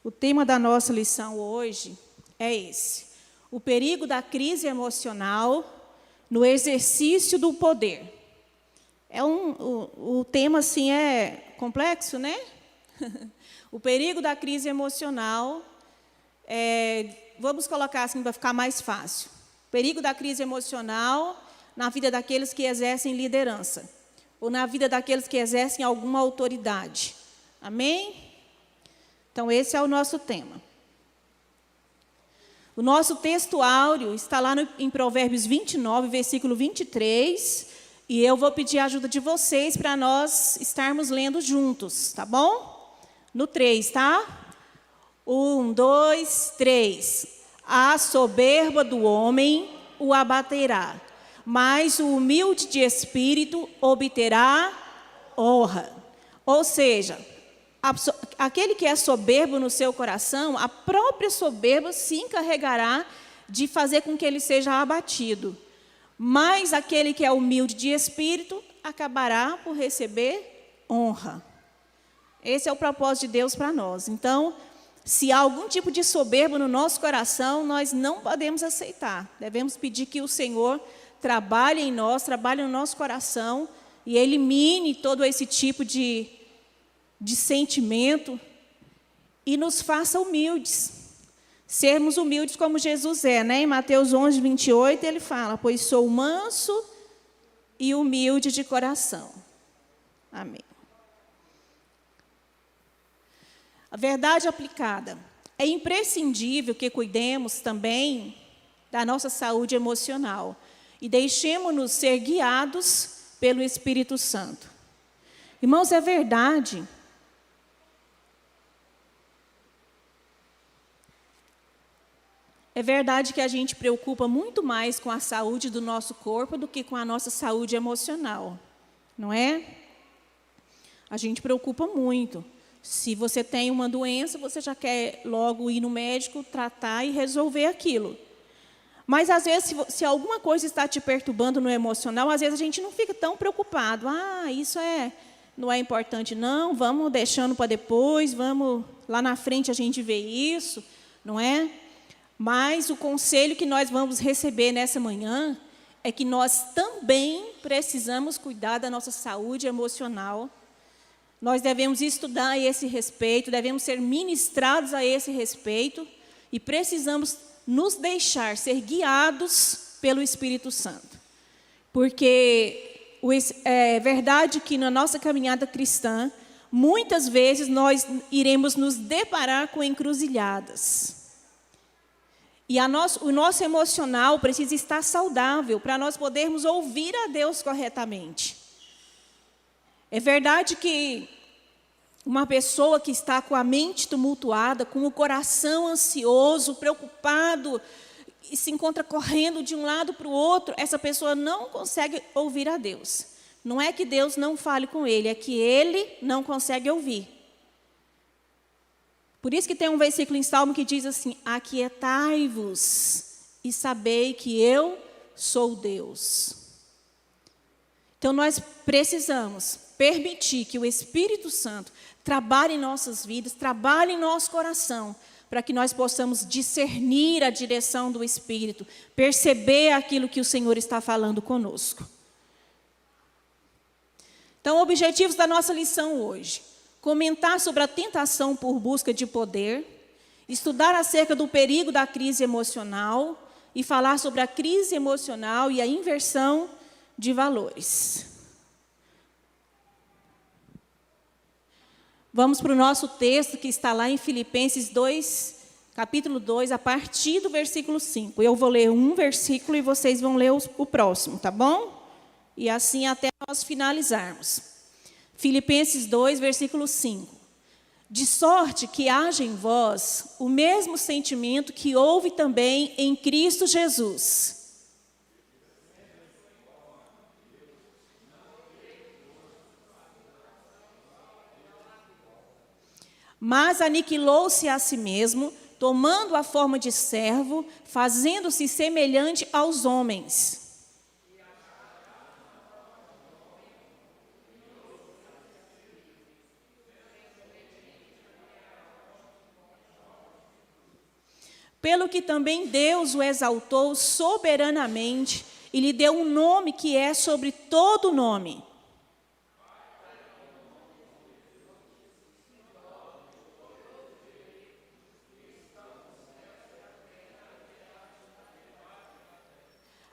O tema da nossa lição hoje é esse: o perigo da crise emocional no exercício do poder. O tema, assim, é complexo, né? O perigo da crise emocional, vamos colocar assim para ficar mais fácil. O perigo da crise emocional na vida daqueles que exercem liderança, ou na vida daqueles que exercem alguma autoridade. Amém? Então, esse é o nosso tema. O nosso texto áureo está lá em Provérbios 29, versículo 23, e eu vou pedir a ajuda de vocês para nós estarmos lendo juntos, tá bom? No 3, tá? 1, 2, 3. A soberba do homem o abaterá, mas o humilde de espírito obterá honra. Ou seja, aquele que é soberbo no seu coração, a própria soberba se encarregará de fazer com que ele seja abatido. Mas aquele que é humilde de espírito acabará por receber honra. Esse é o propósito de Deus para nós. Então, se há algum tipo de soberba no nosso coração, nós não podemos aceitar. Devemos pedir que o Senhor trabalhe em nós, trabalhe no nosso coração e elimine todo esse tipo de sentimento e nos faça humildes. Sermos humildes como Jesus é, né? Em Mateus 11, 28, ele fala: pois sou manso e humilde de coração. Amém. A verdade aplicada. É imprescindível que cuidemos também da nossa saúde emocional e deixemos-nos ser guiados pelo Espírito Santo. Irmãos, é verdade. É verdade que a gente preocupa muito mais com a saúde do nosso corpo do que com a nossa saúde emocional, não é? A gente preocupa muito. Se você tem uma doença, você já quer logo ir no médico, tratar e resolver aquilo. Mas, às vezes, se alguma coisa está te perturbando no emocional, às vezes a gente não fica tão preocupado. Isso não é importante, não, vamos deixando para depois, vamos lá na frente a gente vê isso, não é? Mas o conselho que nós vamos receber nessa manhã é que nós também precisamos cuidar da nossa saúde emocional. Nós devemos estudar a esse respeito, devemos ser ministrados a esse respeito e precisamos nos deixar ser guiados pelo Espírito Santo. Porque é verdade que na nossa caminhada cristã, muitas vezes nós iremos nos deparar com encruzilhadas. E o nosso emocional precisa estar saudável para nós podermos ouvir a Deus corretamente. É verdade que uma pessoa que está com a mente tumultuada, com o coração ansioso, preocupado, e se encontra correndo de um lado para o outro, essa pessoa não consegue ouvir a Deus. Não é que Deus não fale com ele, é que ele não consegue ouvir. Por isso que tem um versículo em Salmo que diz assim: aquietai-vos e sabei que eu sou Deus. Então, nós precisamos permitir que o Espírito Santo trabalhe em nossas vidas, trabalhe em nosso coração, para que nós possamos discernir a direção do Espírito, perceber aquilo que o Senhor está falando conosco. Então, objetivos da nossa lição hoje: comentar sobre a tentação por busca de poder, estudar acerca do perigo da crise emocional e falar sobre a crise emocional e a inversão de valores. Vamos para o nosso texto que está lá em Filipenses 2, capítulo 2, a partir do versículo 5. Eu vou ler um versículo e vocês vão ler o próximo, tá bom? E assim até nós finalizarmos. Filipenses 2, versículo 5. De sorte que haja em vós o mesmo sentimento que houve também em Cristo Jesus. Mas aniquilou-se a si mesmo, tomando a forma de servo, fazendo-se semelhante aos homens. pelo que também Deus o exaltou soberanamente e lhe deu um nome que é sobre todo nome.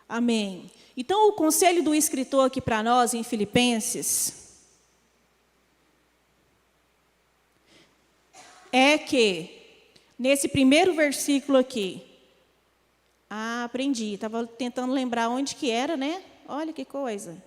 Amém. Então, o conselho do escritor aqui para nós, em Filipenses, é que, nesse primeiro versículo aqui, aprendi, estava tentando lembrar onde que era, né? Olha que coisa.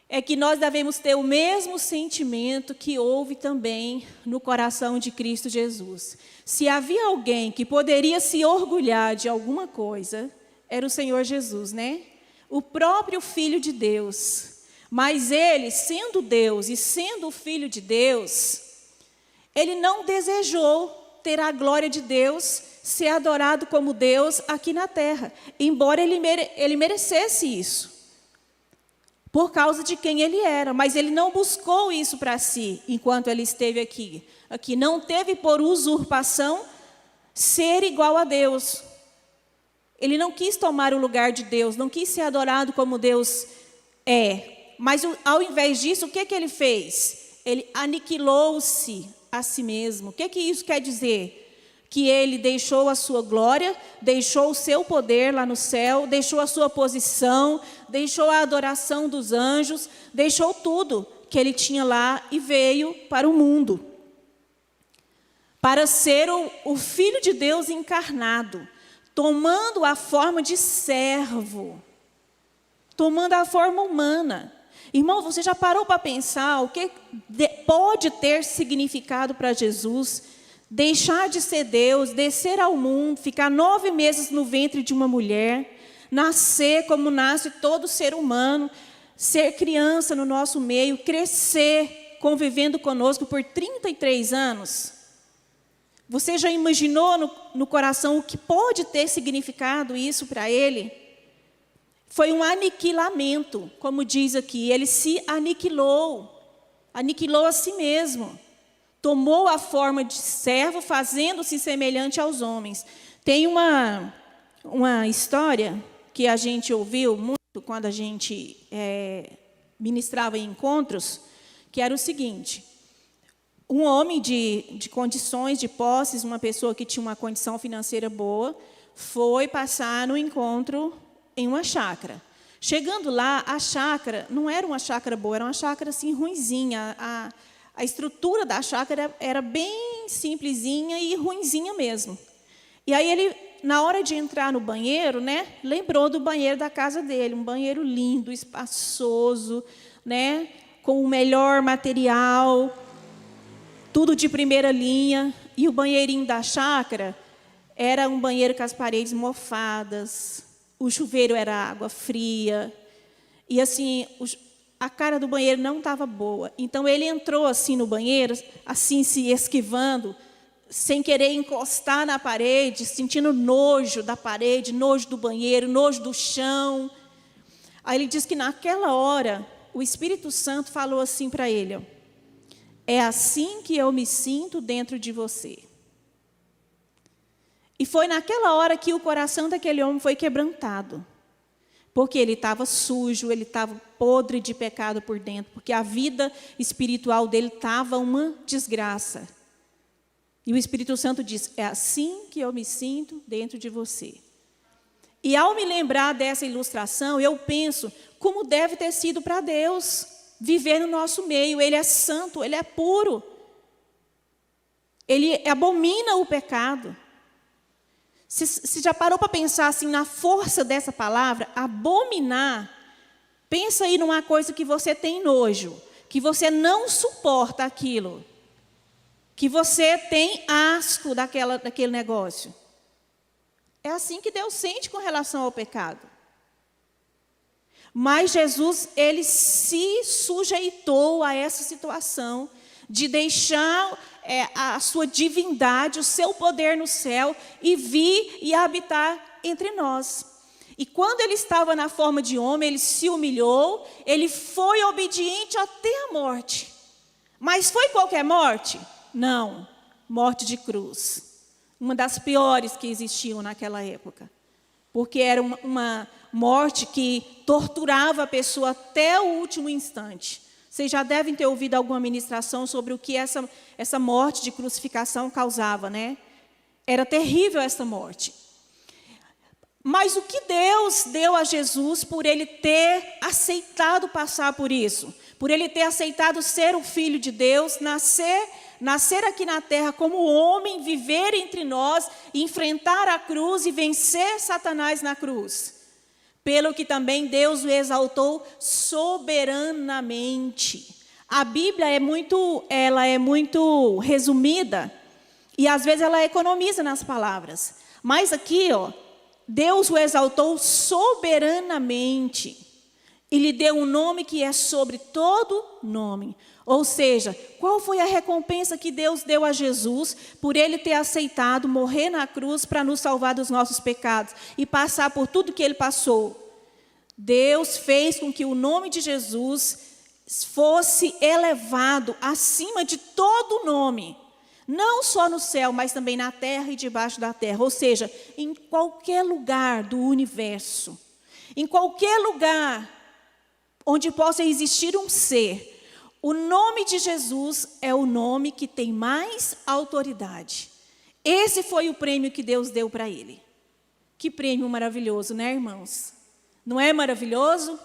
É que nós devemos ter o mesmo sentimento que houve também no coração de Cristo Jesus. Se havia alguém que poderia se orgulhar de alguma coisa, era o Senhor Jesus, né? O próprio Filho de Deus. Mas ele, sendo Deus e sendo o Filho de Deus, ele não desejou ter a glória de Deus, ser adorado como Deus aqui na terra, embora ele merecesse isso, por causa de quem ele era, mas ele não buscou isso para si, enquanto ele esteve aqui. Aqui não teve por usurpação ser igual a Deus. Ele não quis tomar o lugar de Deus, não quis ser adorado como Deus é. Mas ao invés disso, o que ele fez? Ele aniquilou-se a si mesmo. O que isso quer dizer? Que ele deixou a sua glória, deixou o seu poder lá no céu, deixou a sua posição, deixou a adoração dos anjos, deixou tudo que ele tinha lá e veio para o mundo. Para ser o Filho de Deus encarnado, tomando a forma de servo, tomando a forma humana. Irmão, você já parou para pensar o que pode ter significado para Jesus? Deixar de ser Deus, descer ao mundo, ficar 9 meses no ventre de uma mulher, nascer como nasce todo ser humano, ser criança no nosso meio, crescer convivendo conosco por 33 anos. Você já imaginou no coração o que pode ter significado isso para ele? Foi um aniquilamento, como diz aqui. Ele se aniquilou a si mesmo. Tomou a forma de servo, fazendo-se semelhante aos homens. Tem uma história que a gente ouviu muito quando a gente ministrava em encontros, que era o seguinte: um homem de condições, de posses, uma pessoa que tinha uma condição financeira boa, foi passar no encontro em uma chácara. Chegando lá, a chácara não era uma chácara boa, era uma chácara assim ruinzinha. A estrutura da chácara era bem simplesinha e ruinzinha mesmo. E aí ele, na hora de entrar no banheiro, né, lembrou do banheiro da casa dele, um banheiro lindo, espaçoso, né, com o melhor material, tudo de primeira linha. E o banheirinho da chácara era um banheiro com as paredes mofadas, o chuveiro era água fria, e assim, a cara do banheiro não estava boa. Então, ele entrou assim no banheiro, assim se esquivando, sem querer encostar na parede, sentindo nojo da parede, nojo do banheiro, nojo do chão. Aí ele diz que naquela hora, o Espírito Santo falou assim para ele: é assim que eu me sinto dentro de você. E foi naquela hora que o coração daquele homem foi quebrantado. Porque ele estava sujo, ele estava podre de pecado por dentro, porque a vida espiritual dele estava uma desgraça. E o Espírito Santo diz: é assim que eu me sinto dentro de você. E ao me lembrar dessa ilustração, eu penso como deve ter sido para Deus viver no nosso meio. Ele é santo, ele é puro. Ele abomina o pecado. Se já parou para pensar assim na força dessa palavra, abominar, pensa aí numa coisa que você tem nojo, que você não suporta aquilo, que você tem asco daquele negócio. É assim que Deus sente com relação ao pecado. Mas Jesus, ele se sujeitou a essa situação de deixar a sua divindade, o seu poder no céu, e vir e habitar entre nós. E quando ele estava na forma de homem, ele se humilhou, ele foi obediente até a morte. Mas foi qualquer morte? Não, morte de cruz. uma das piores que existiam naquela época, porque era uma morte que torturava a pessoa até o último instante. Vocês já devem ter ouvido alguma ministração sobre o que essa morte de crucificação causava, né? Era terrível essa morte. Mas o que Deus deu a Jesus por ele ter aceitado passar por isso? Por ele ter aceitado ser o Filho de Deus, nascer aqui na terra como homem, viver entre nós, enfrentar a cruz e vencer Satanás na cruz. Pelo que também Deus o exaltou soberanamente. A Bíblia ela é muito resumida e às vezes ela economiza nas palavras. Mas aqui, Deus o exaltou soberanamente e lhe deu um nome que é sobre todo nome. Ou seja, qual foi a recompensa que Deus deu a Jesus por ele ter aceitado morrer na cruz para nos salvar dos nossos pecados e passar por tudo que ele passou? Deus fez com que o nome de Jesus fosse elevado acima de todo nome, não só no céu, mas também na terra e debaixo da terra, ou seja, em qualquer lugar do universo, em qualquer lugar onde possa existir um ser, o nome de Jesus é o nome que tem mais autoridade. Esse foi o prêmio que Deus deu para ele. Que prêmio maravilhoso, né, irmãos? Não é maravilhoso?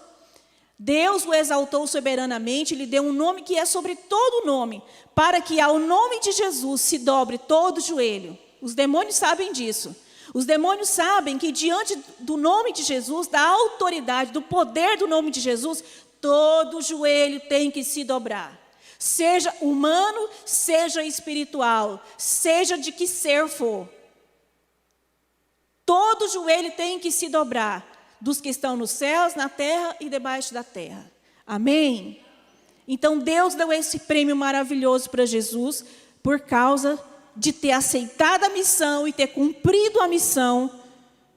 Deus o exaltou soberanamente, lhe deu um nome que é sobre todo nome, para que ao nome de Jesus se dobre todo joelho. Os demônios sabem disso. Os demônios sabem que diante do nome de Jesus, da autoridade, do poder do nome de Jesus, todo joelho tem que se dobrar. Seja humano, seja espiritual, seja de que ser for. Todo joelho tem que se dobrar, dos que estão nos céus, na terra e debaixo da terra. Amém? Então Deus deu esse prêmio maravilhoso para Jesus por causa de ter aceitado a missão e ter cumprido a missão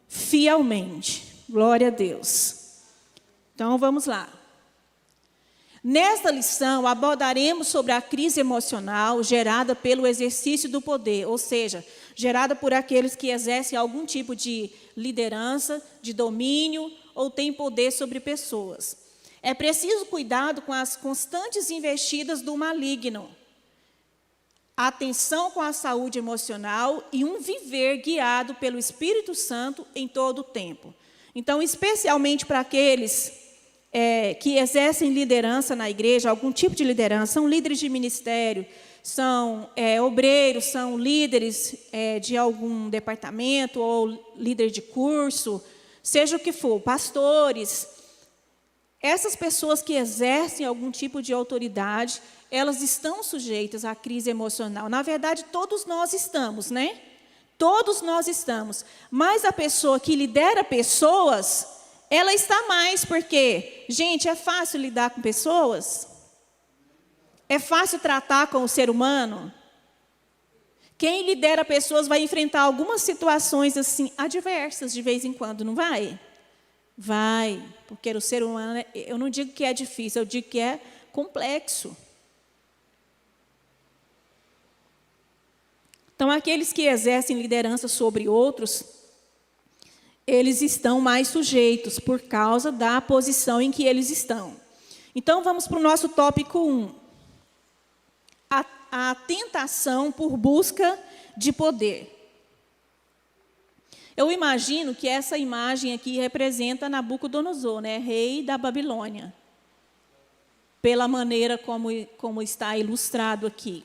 fielmente. Glória a Deus. Então vamos lá. Nesta lição abordaremos sobre a crise emocional gerada pelo exercício do poder, ou seja, gerada por aqueles que exercem algum tipo de liderança, de domínio ou têm poder sobre pessoas. É preciso cuidado com as constantes investidas do maligno, atenção com a saúde emocional e um viver guiado pelo Espírito Santo em todo o tempo. Então, especialmente para aqueles que exercem liderança na igreja, algum tipo de liderança, são líderes de ministério, são obreiros, são líderes de algum departamento ou líder de curso, seja o que for, pastores. Essas pessoas que exercem algum tipo de autoridade, elas estão sujeitas à crise emocional. Na verdade, todos nós estamos, né? Todos nós estamos. Mas a pessoa que lidera pessoas, ela está mais, porque, gente, é fácil lidar com pessoas? É fácil tratar com o ser humano? Quem lidera pessoas vai enfrentar algumas situações assim, adversas de vez em quando, não vai? Vai, porque o ser humano, eu não digo que é difícil, eu digo que é complexo. Então, aqueles que exercem liderança sobre outros, eles estão mais sujeitos por causa da posição em que eles estão. Então, vamos para o nosso tópico 1. A tentação por busca de poder. Eu imagino que essa imagem aqui representa Nabucodonosor, né, rei da Babilônia, pela maneira como está ilustrado aqui.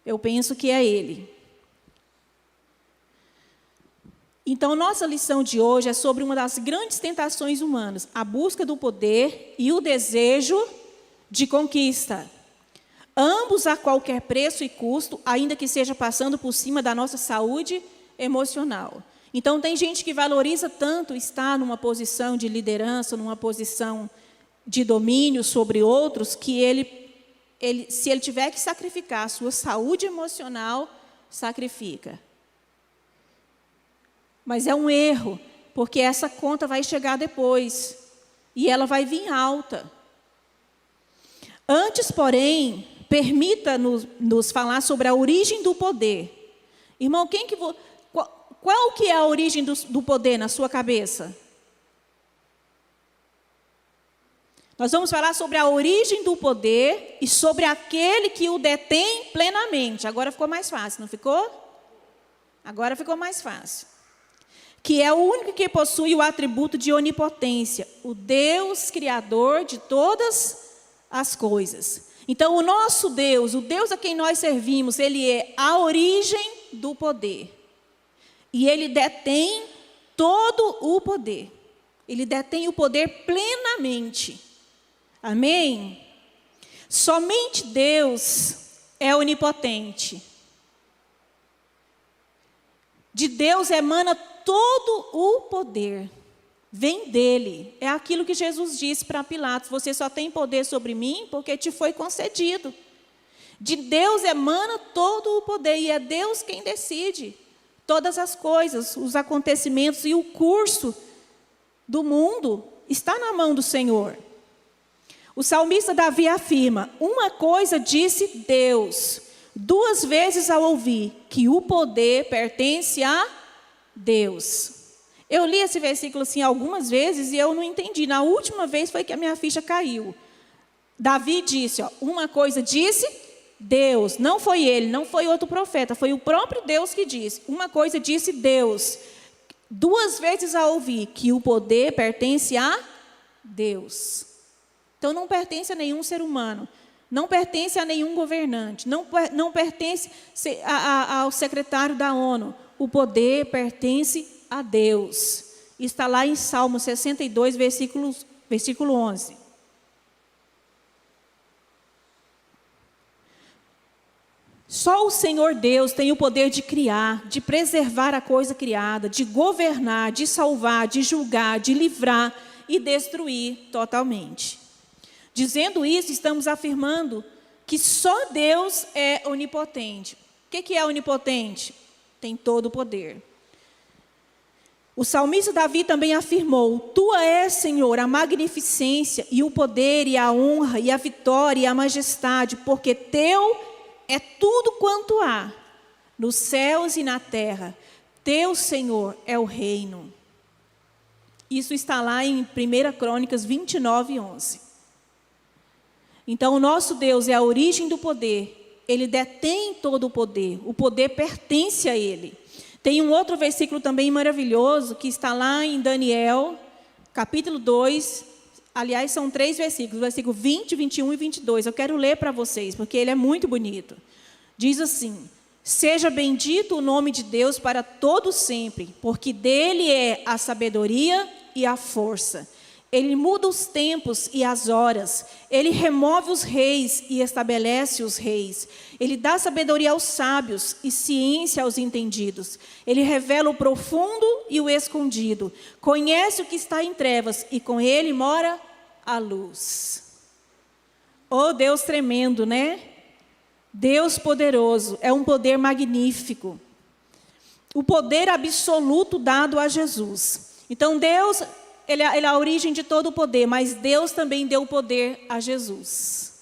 Eu penso que é ele. Então, nossa lição de hoje é sobre uma das grandes tentações humanas, a busca do poder e o desejo de conquista. Ambos a qualquer preço e custo, ainda que seja passando por cima da nossa saúde emocional. Então, tem gente que valoriza tanto estar numa posição de liderança, numa posição de domínio sobre outros, que se ele tiver que sacrificar a sua saúde emocional, sacrifica. Mas é um erro, porque essa conta vai chegar depois, e ela vai vir alta. Antes, porém, permita-nos falar sobre a origem do poder. Irmão, qual que é a origem do poder na sua cabeça? Nós vamos falar sobre a origem do poder e sobre aquele que o detém plenamente. Agora ficou mais fácil, não ficou? Agora ficou mais fácil. Que é o único que possui o atributo de onipotência, o Deus criador de todas as coisas. Então, o nosso Deus, o Deus a quem nós servimos, ele é a origem do poder. E ele detém todo o poder. Ele detém o poder plenamente. Amém? Somente Deus é onipotente. De Deus emana todo o poder. Vem dele. É aquilo que Jesus disse para Pilatos: você só tem poder sobre mim porque te foi concedido. De Deus emana todo o poder e é Deus quem decide todas as coisas, os acontecimentos e o curso do mundo está na mão do Senhor. O salmista Davi afirma: uma coisa disse Deus, 2 vezes ao ouvir, que o poder pertence a Deus. Eu li esse versículo assim algumas vezes e eu não entendi. Na última vez foi que a minha ficha caiu. Davi disse, uma coisa disse Deus, não foi ele, não foi outro profeta, foi o próprio Deus que disse. Uma coisa disse Deus, 2 vezes ao ouvir, que o poder pertence a Deus. Então não pertence a nenhum ser humano, não pertence a nenhum governante, não pertence ao secretário da ONU. O poder pertence a Deus. Está lá em Salmo 62, versículo 11. Só o Senhor Deus tem o poder de criar, de preservar a coisa criada, de governar, de salvar, de julgar, de livrar e destruir totalmente. Dizendo isso, estamos afirmando que só Deus é onipotente. O que é onipotente? Tem todo o poder. O salmista Davi também afirmou: tua és, Senhor, a magnificência e o poder e a honra e a vitória e a majestade, porque teu é tudo quanto há, nos céus e na terra. Teu, Senhor, é o reino. Isso está lá em 1 Crônicas 29, 11. Então, o nosso Deus é a origem do poder. Ele detém todo o poder pertence a Ele. Tem um outro versículo também maravilhoso, que está lá em Daniel, capítulo 2. Aliás, são 3 versículos, versículo 20, 21 e 22. Eu quero ler para vocês, porque ele é muito bonito. Diz assim: seja bendito o nome de Deus para todo sempre, porque dele é a sabedoria e a força. Ele muda os tempos e as horas. Ele remove os reis e estabelece os reis. Ele dá sabedoria aos sábios e ciência aos entendidos. Ele revela o profundo e o escondido. Conhece o que está em trevas e com ele mora a luz. Oh, Deus tremendo, né? Deus poderoso. É um poder magnífico. O poder absoluto dado a Jesus. Então, Deus... Ele é a origem de todo o poder, mas Deus também deu o poder a Jesus.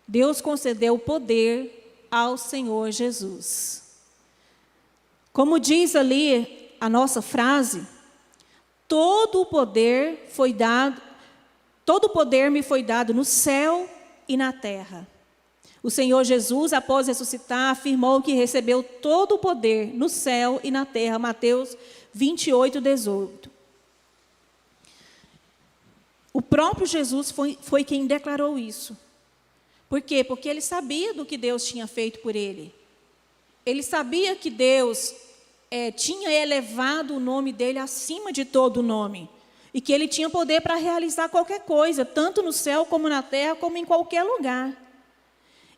Deus concedeu o poder ao Senhor Jesus. Como diz ali a nossa frase, todo o poder me foi dado no céu e na terra. O Senhor Jesus, após ressuscitar, afirmou que recebeu todo o poder no céu e na terra. Mateus 28, 18. O próprio Jesus foi quem declarou isso. Por quê? Porque ele sabia do que Deus tinha feito por ele. Ele sabia que Deus tinha elevado o nome dele acima de todo nome. E que ele tinha poder para realizar qualquer coisa, tanto no céu como na terra, como em qualquer lugar.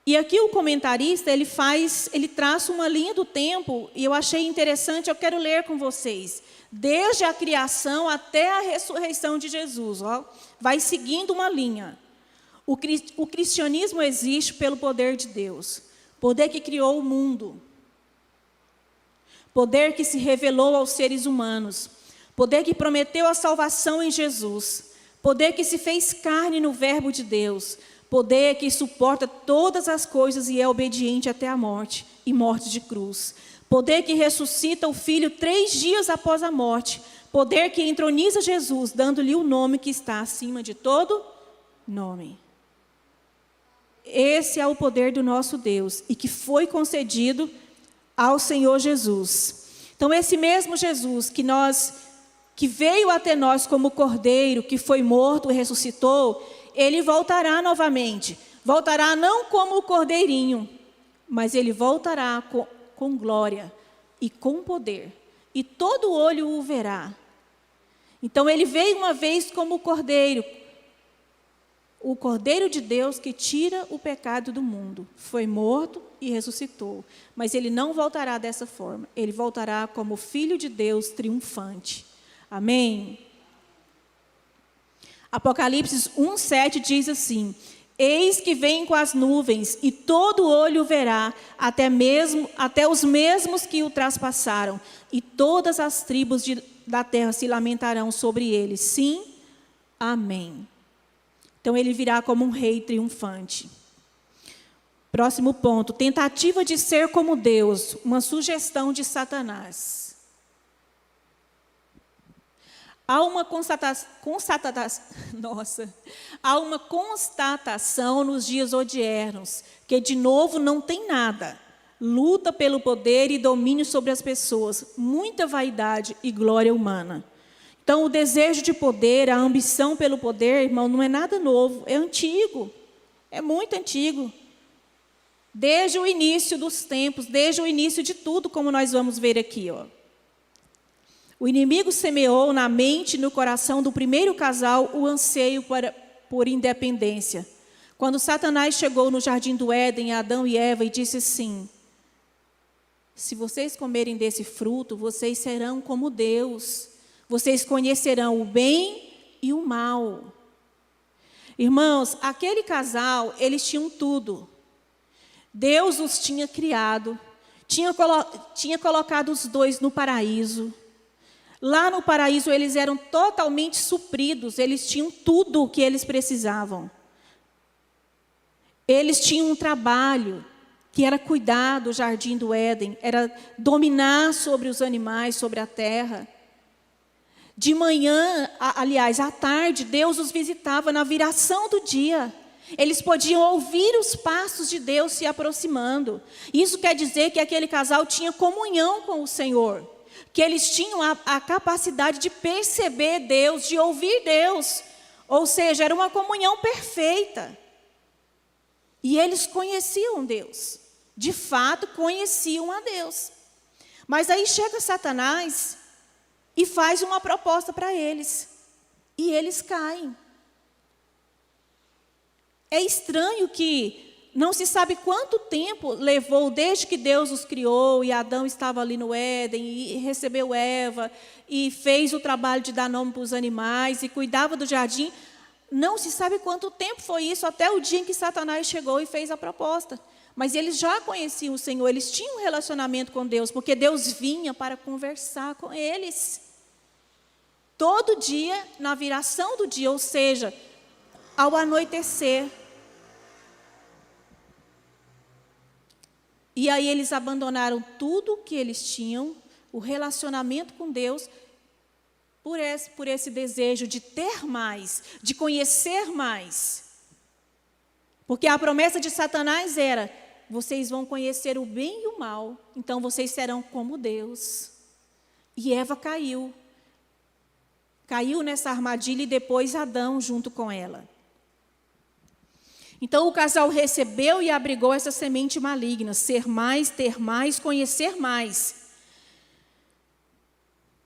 E aqui o comentarista, ele traça uma linha do tempo, e eu achei interessante, eu quero ler com vocês. Desde a criação até a ressurreição de Jesus, vai seguindo uma linha. O cristianismo existe pelo poder de Deus, poder que criou o mundo, poder que se revelou aos seres humanos, poder que prometeu a salvação em Jesus, poder que se fez carne no Verbo de Deus, poder que suporta todas as coisas e é obediente até a morte, e morte de cruz. Poder que ressuscita o Filho 3 dias após a morte. Poder que entroniza Jesus, dando-lhe o nome que está acima de todo nome. Esse é o poder do nosso Deus e que foi concedido ao Senhor Jesus. Então, esse mesmo Jesus que veio até nós como Cordeiro, que foi morto e ressuscitou, ele voltará novamente. Voltará não como o Cordeirinho, mas ele voltará com glória e com poder. E todo olho o verá. Então, ele veio uma vez como Cordeiro. O Cordeiro de Deus que tira o pecado do mundo. Foi morto e ressuscitou. Mas ele não voltará dessa forma. Ele voltará como Filho de Deus triunfante. Amém? Apocalipse 1:7 diz assim: eis que vem com as nuvens, e todo olho o verá, até os mesmos que o traspassaram, e todas as tribos da terra se lamentarão sobre ele. Sim, amém. Então ele virá como um rei triunfante. Próximo ponto, tentativa de ser como Deus, uma sugestão de Satanás. Há uma constatação nos dias odiernos, que de novo não tem nada. Luta pelo poder e domínio sobre as pessoas, muita vaidade e glória humana. Então, o desejo de poder, a ambição pelo poder, irmão, não é nada novo, é antigo, é muito antigo. Desde o início dos tempos, desde o início de tudo, como nós vamos ver aqui, ó. O inimigo semeou na mente e no coração do primeiro casal o anseio por independência. Quando Satanás chegou no jardim do Éden, a Adão e Eva, e disse assim: se vocês comerem desse fruto, vocês serão como Deus. Vocês conhecerão o bem e o mal. Irmãos, aquele casal, eles tinham tudo. Deus os tinha criado, tinha colocado os dois no paraíso. Lá no paraíso eles eram totalmente supridos, eles tinham tudo o que eles precisavam. Eles tinham um trabalho que era cuidar do jardim do Éden, era dominar sobre os animais, sobre a terra. De manhã, aliás, à tarde, Deus os visitava na viração do dia. Eles podiam ouvir os passos de Deus se aproximando. Isso quer dizer que aquele casal tinha comunhão com o Senhor. Que eles tinham a capacidade de perceber Deus, de ouvir Deus. Ou seja, era uma comunhão perfeita. E eles conheciam Deus. De fato, conheciam a Deus. Mas aí chega Satanás e faz uma proposta para eles. E eles caem. É estranho que não se sabe quanto tempo levou desde que Deus os criou e Adão estava ali no Éden e recebeu Eva e fez o trabalho de dar nome para os animais e cuidava do jardim. Não se sabe quanto tempo foi isso, até o dia em que Satanás chegou e fez a proposta. Mas eles já conheciam o Senhor, eles tinham um relacionamento com Deus, porque Deus vinha para conversar com eles. Todo dia, na viração do dia, ou seja, ao anoitecer. E aí eles abandonaram tudo que eles tinham, o relacionamento com Deus, por esse desejo de ter mais, de conhecer mais. Porque a promessa de Satanás era: vocês vão conhecer o bem e o mal, então vocês serão como Deus. E Eva caiu. Caiu nessa armadilha e depois Adão junto com ela. Então o casal recebeu e abrigou essa semente maligna, ser mais, ter mais, conhecer mais.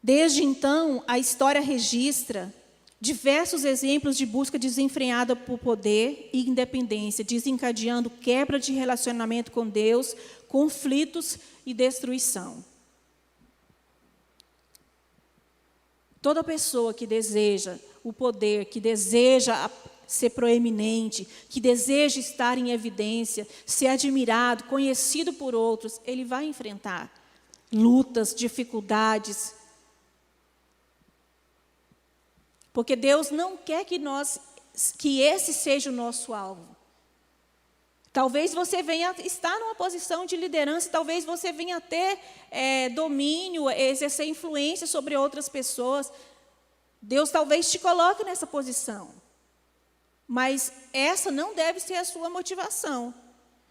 Desde então, a história registra diversos exemplos de busca desenfreada por poder e independência, desencadeando quebra de relacionamento com Deus, conflitos e destruição. Toda pessoa que deseja o poder, que deseja ser proeminente, que deseja estar em evidência, ser admirado, conhecido por outros, ele vai enfrentar lutas, dificuldades. Porque Deus não quer que esse seja o nosso alvo. Talvez você venha estar numa posição de liderança, talvez você venha ter domínio, exercer influência sobre outras pessoas. Deus talvez te coloque nessa posição. Mas essa não deve ser a sua motivação.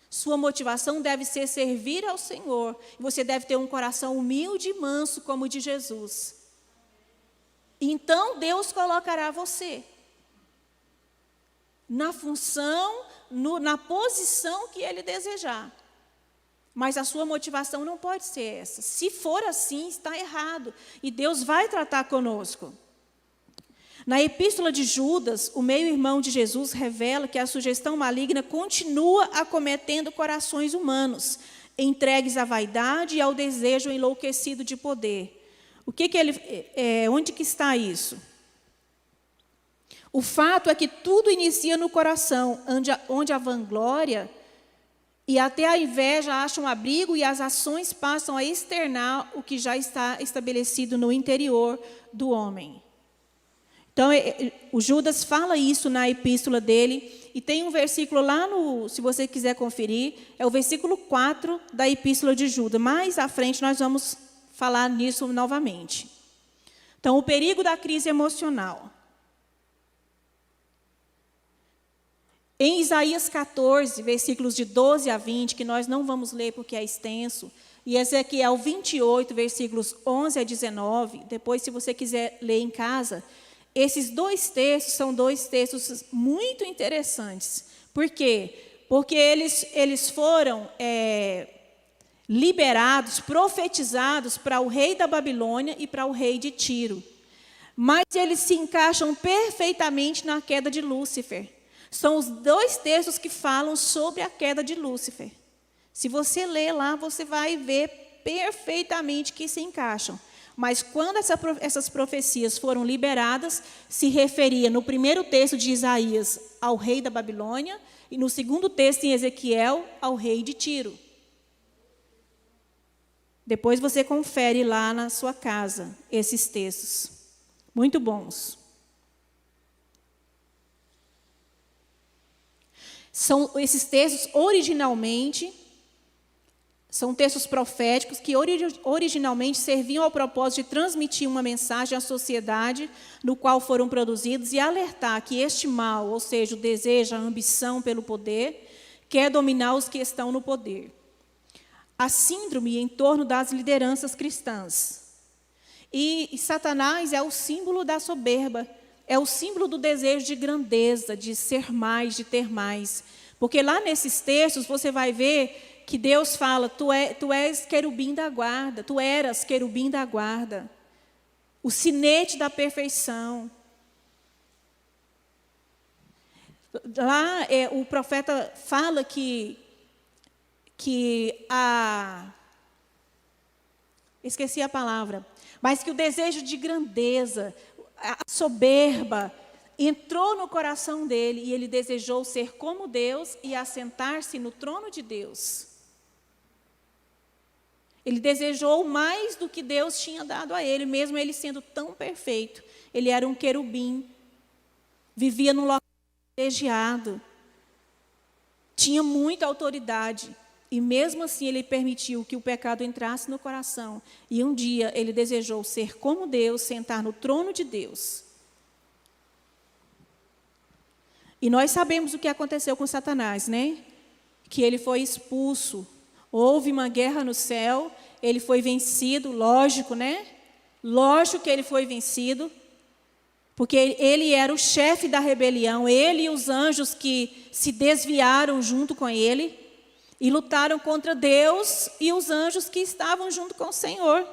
Sua motivação deve ser servir ao Senhor. E você deve ter um coração humilde e manso como o de Jesus. Então Deus colocará você na função, na posição que Ele desejar. Mas a sua motivação não pode ser essa. Se for assim, está errado. E Deus vai tratar conosco. Na epístola de Judas, o meio-irmão de Jesus revela que a sugestão maligna continua acometendo corações humanos, entregues à vaidade e ao desejo enlouquecido de poder. Onde que está isso? O fato é que tudo inicia no coração, onde a vanglória e até a inveja acham abrigo e as ações passam a externar o que já está estabelecido no interior do homem. Então, o Judas fala isso na epístola dele, e tem um versículo lá se você quiser conferir, é o versículo 4 da epístola de Judas. Mais à frente nós vamos falar nisso novamente. Então, o perigo da crise emocional. Em Isaías 14, versículos de 12 a 20, que nós não vamos ler porque é extenso, e Ezequiel 28, versículos 11 a 19, depois, se você quiser ler em casa, esses dois textos são dois textos muito interessantes. Por quê? Porque eles foram liberados, profetizados para o rei da Babilônia e para o rei de Tiro. Mas eles se encaixam perfeitamente na queda de Lúcifer. São os dois textos que falam sobre a queda de Lúcifer. Se você ler lá, você vai ver perfeitamente que se encaixam. Mas quando essas profecias foram liberadas, se referia no primeiro texto de Isaías ao rei da Babilônia e no segundo texto em Ezequiel ao rei de Tiro. Depois você confere lá na sua casa esses textos. Muito bons. Esses textos originalmente são textos proféticos que originalmente serviam ao propósito de transmitir uma mensagem à sociedade no qual foram produzidos e alertar que este mal, ou seja, o desejo, a ambição pelo poder, quer dominar os que estão no poder. A síndrome em torno das lideranças cristãs. E Satanás é o símbolo da soberba, é o símbolo do desejo de grandeza, de ser mais, de ter mais. Porque lá nesses textos você vai ver que Deus fala, tu és querubim da guarda, tu eras querubim da guarda, o sinete da perfeição. Lá o profeta fala esqueci a palavra, mas que o desejo de grandeza, a soberba, entrou no coração dele e ele desejou ser como Deus e assentar-se no trono de Deus. Ele desejou mais do que Deus tinha dado a ele, mesmo ele sendo tão perfeito. Ele era um querubim, vivia num local privilegiado, tinha muita autoridade. E mesmo assim ele permitiu que o pecado entrasse no coração. E um dia ele desejou ser como Deus, sentar no trono de Deus. E nós sabemos o que aconteceu com Satanás, né? Que ele foi expulso. Houve uma guerra no céu, ele foi vencido, lógico, né? Lógico que ele foi vencido, porque ele era o chefe da rebelião, ele e os anjos que se desviaram junto com ele e lutaram contra Deus e os anjos que estavam junto com o Senhor.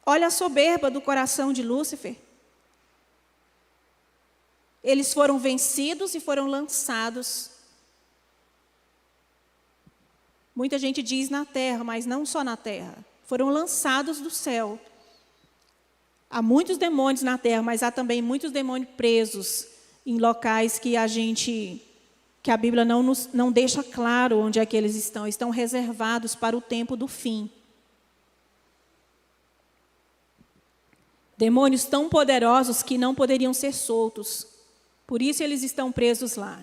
Olha a soberba do coração de Lúcifer. Eles foram vencidos e foram lançados. Muita gente diz na terra, mas não só na terra. Foram lançados do céu. Há muitos demônios na terra, mas há também muitos demônios presos em locais que a Bíblia não deixa claro onde é que eles estão. Estão reservados para o tempo do fim. Demônios tão poderosos que não poderiam ser soltos. Por isso eles estão presos lá.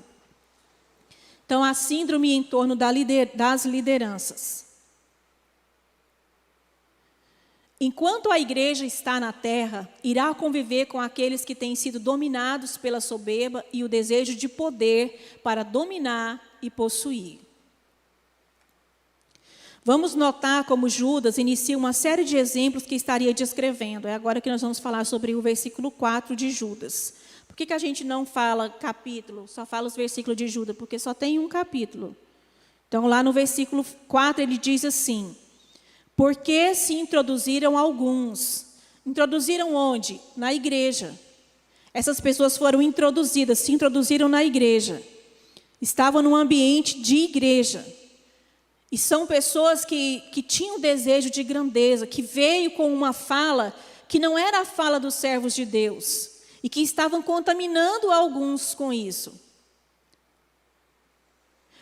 Então, a síndrome em torno das lideranças. Enquanto a igreja está na terra, irá conviver com aqueles que têm sido dominados pela soberba e o desejo de poder para dominar e possuir. Vamos notar como Judas inicia uma série de exemplos que estaria descrevendo. É agora que nós vamos falar sobre o versículo 4 de Judas. Por que a gente não fala capítulo, só fala os versículos de Judas? Porque só tem um capítulo. Então, lá no versículo 4, ele diz assim: porque se introduziram alguns. Introduziram onde? Na igreja. Essas pessoas foram introduzidas, se introduziram na igreja. Estavam num ambiente de igreja. E são pessoas que tinham desejo de grandeza, que veio com uma fala que não era a fala dos servos de Deus. E que estavam contaminando alguns com isso.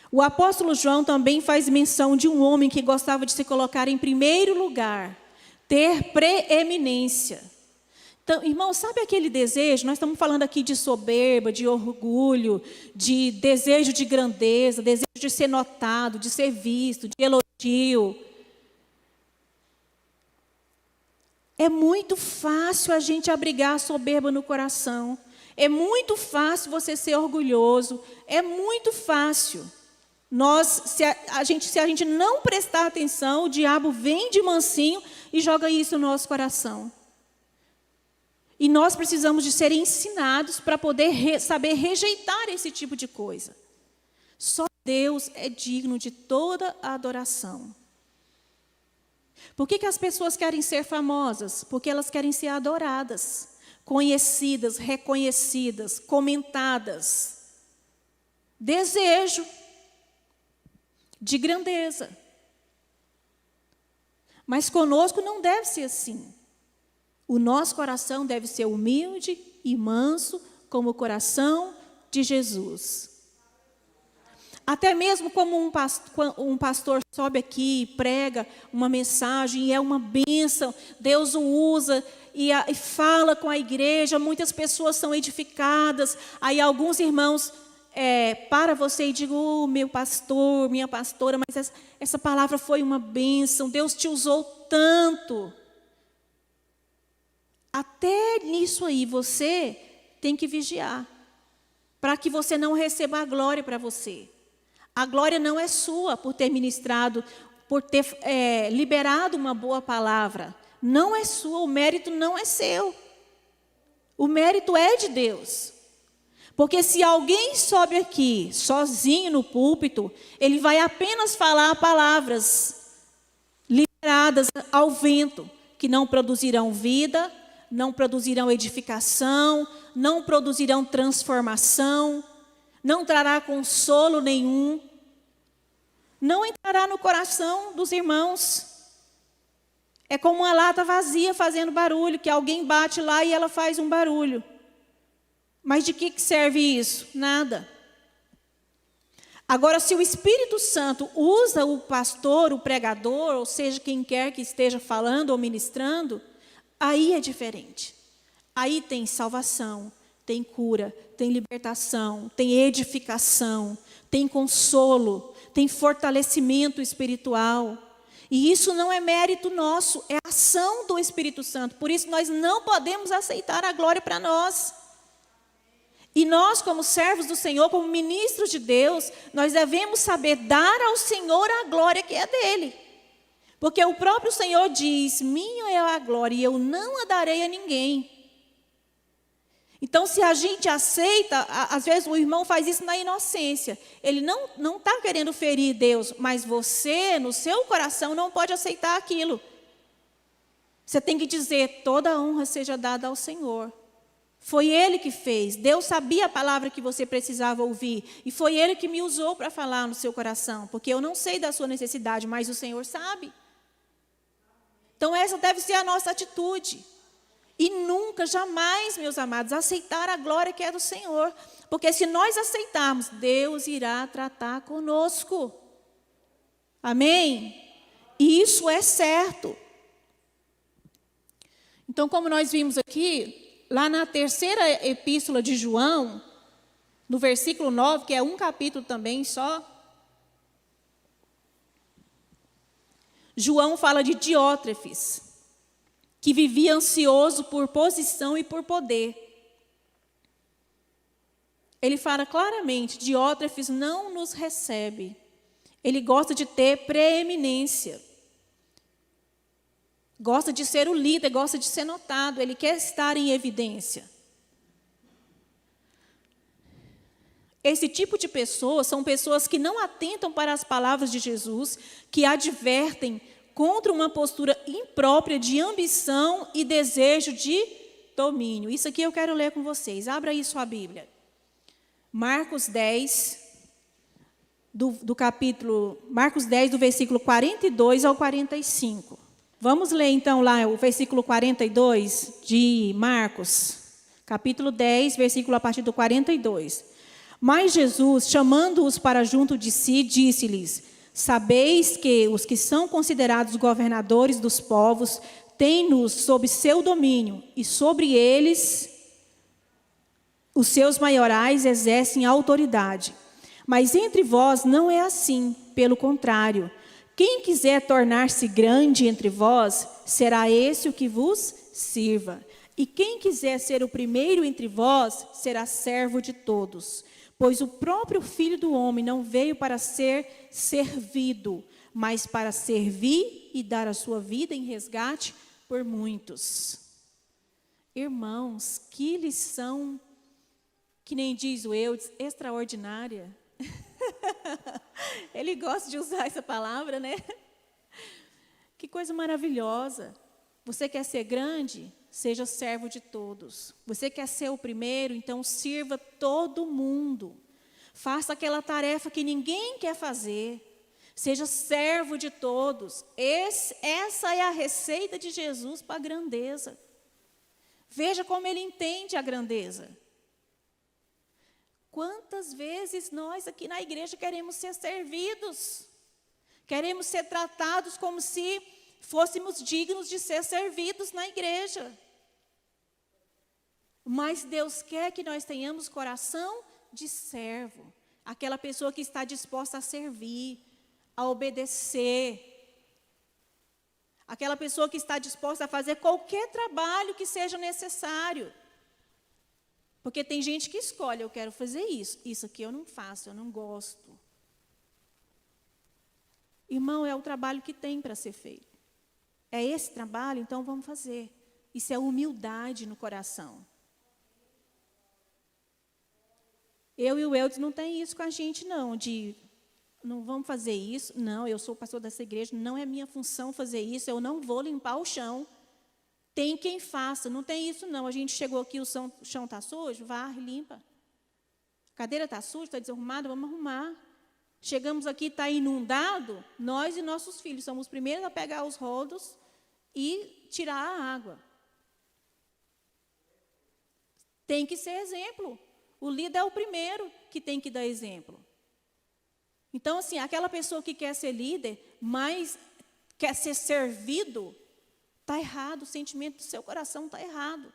O apóstolo João também faz menção de um homem que gostava de se colocar em primeiro lugar, ter preeminência. Então, irmão, sabe aquele desejo? Nós estamos falando aqui de soberba, de orgulho, de desejo de grandeza, desejo de ser notado, de ser visto, de elogio. É muito fácil a gente abrigar a soberba no coração. É muito fácil você ser orgulhoso. É muito fácil. Se a gente não prestar atenção, o diabo vem de mansinho e joga isso no nosso coração. E nós precisamos de ser ensinados para poder saber rejeitar esse tipo de coisa. Só Deus é digno de toda a adoração. Por que as pessoas querem ser famosas? Porque elas querem ser adoradas, conhecidas, reconhecidas, comentadas. Desejo de grandeza. Mas conosco não deve ser assim. O nosso coração deve ser humilde e manso, como o coração de Jesus. Até mesmo como um pastor sobe aqui e prega uma mensagem, e é uma bênção, Deus o usa e fala com a igreja, muitas pessoas são edificadas, aí alguns irmãos para você e digam, meu pastor, minha pastora, mas essa palavra foi uma bênção, Deus te usou tanto. Até nisso aí você tem que vigiar, para que você não receba a glória para você. A glória não é sua por ter ministrado, por ter liberado uma boa palavra. Não é sua, o mérito não é seu. O mérito é de Deus. Porque se alguém sobe aqui sozinho no púlpito, ele vai apenas falar palavras liberadas ao vento, que não produzirão vida, não produzirão edificação, não produzirão transformação, não trará consolo nenhum, não entrará no coração dos irmãos. É como uma lata vazia fazendo barulho, que alguém bate lá e ela faz um barulho. Mas de que serve isso? Nada. Agora, se o Espírito Santo usa o pastor, o pregador, ou seja, quem quer que esteja falando ou ministrando, aí é diferente. Aí tem salvação, tem cura, tem libertação, tem edificação, tem consolo, tem fortalecimento espiritual. E isso não é mérito nosso, é ação do Espírito Santo. Por isso nós não podemos aceitar a glória para nós. E nós, como servos do Senhor, como ministros de Deus, nós devemos saber dar ao Senhor a glória que é dele. Porque o próprio Senhor diz, minha é a glória e eu não a darei a ninguém. Então, se a gente aceita, às vezes o irmão faz isso na inocência. Ele não está querendo ferir Deus, mas você, no seu coração, não pode aceitar aquilo. Você tem que dizer, toda a honra seja dada ao Senhor. Foi Ele que fez. Deus sabia a palavra que você precisava ouvir. E foi Ele que me usou para falar no seu coração. Porque eu não sei da sua necessidade, mas o Senhor sabe. Então essa deve ser a nossa atitude. E nunca, jamais, meus amados, aceitar a glória que é do Senhor. Porque se nós aceitarmos, Deus irá tratar conosco. Amém? E isso é certo. Então, como nós vimos aqui, lá na terceira epístola de João, no versículo 9, que é um capítulo também só, João fala de Diótrefes, que vivia ansioso por posição e por poder. Ele fala claramente, Diótrefes não nos recebe. Ele gosta de ter preeminência. Gosta de ser o líder, gosta de ser notado, ele quer estar em evidência. Esse tipo de pessoas são pessoas que não atentam para as palavras de Jesus, que advertem contra uma postura imprópria de ambição e desejo de domínio. Isso aqui eu quero ler com vocês. Abra aí sua Bíblia. Marcos 10, Marcos 10, do versículo 42 ao 45. Vamos ler então lá o versículo 42 de Marcos, capítulo 10, versículo a partir do 42. Mas Jesus, chamando-os para junto de si, disse-lhes: sabeis que os que são considerados governadores dos povos têm-nos sob seu domínio, e sobre eles os seus maiorais exercem autoridade. Mas entre vós não é assim, pelo contrário. Quem quiser tornar-se grande entre vós, será esse o que vos sirva. E quem quiser ser o primeiro entre vós, será servo de todos. Pois o próprio Filho do Homem não veio para ser servido, mas para servir e dar a sua vida em resgate por muitos. Irmãos, que lição, que nem diz o Eudes, extraordinária. Ele gosta de usar essa palavra, né? Que coisa maravilhosa. Você quer ser grande? Seja servo de todos. Você quer ser o primeiro? Então sirva todo mundo. Faça aquela tarefa que ninguém quer fazer. Seja servo de todos. Essa é a receita de Jesus para a grandeza. Veja como ele entende a grandeza. Quantas vezes nós aqui na igreja queremos ser servidos, queremos ser tratados como se fôssemos dignos de ser servidos na igreja. Mas Deus quer que nós tenhamos coração de servo, aquela pessoa que está disposta a servir, a obedecer, aquela pessoa que está disposta a fazer qualquer trabalho que seja necessário. Porque tem gente que escolhe, eu quero fazer isso aqui eu não faço, eu não gosto. Irmão, é o trabalho que tem para ser feito. É esse trabalho, então vamos fazer. Isso é humildade no coração. Eu e o Eudes não tem isso com a gente não, de não vamos fazer isso, não, eu sou pastor dessa igreja, não é minha função fazer isso, eu não vou limpar o chão. Tem quem faça, não tem isso não. A gente chegou aqui, o chão está sujo, varre, limpa. A cadeira está suja, está desarrumada, vamos arrumar. Chegamos aqui, está inundado, nós e nossos filhos somos os primeiros a pegar os rodos e tirar a água. Tem que ser exemplo. O líder é o primeiro que tem que dar exemplo. Então, assim, aquela pessoa que quer ser líder, mas quer ser servido, está errado, o sentimento do seu coração está errado.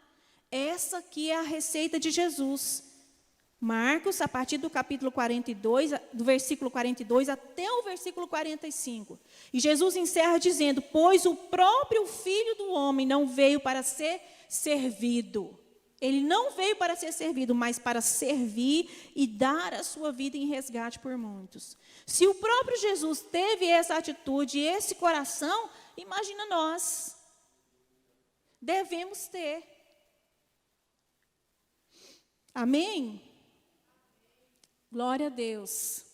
Essa aqui é a receita de Jesus. Marcos, a partir do capítulo 42, do versículo 42 até o versículo 45. E Jesus encerra dizendo: pois o próprio Filho do Homem não veio para ser servido. Ele não veio para ser servido, mas para servir e dar a sua vida em resgate por muitos. Se o próprio Jesus teve essa atitude, esse coração, imagina nós. Devemos ter. Amém? Glória a Deus.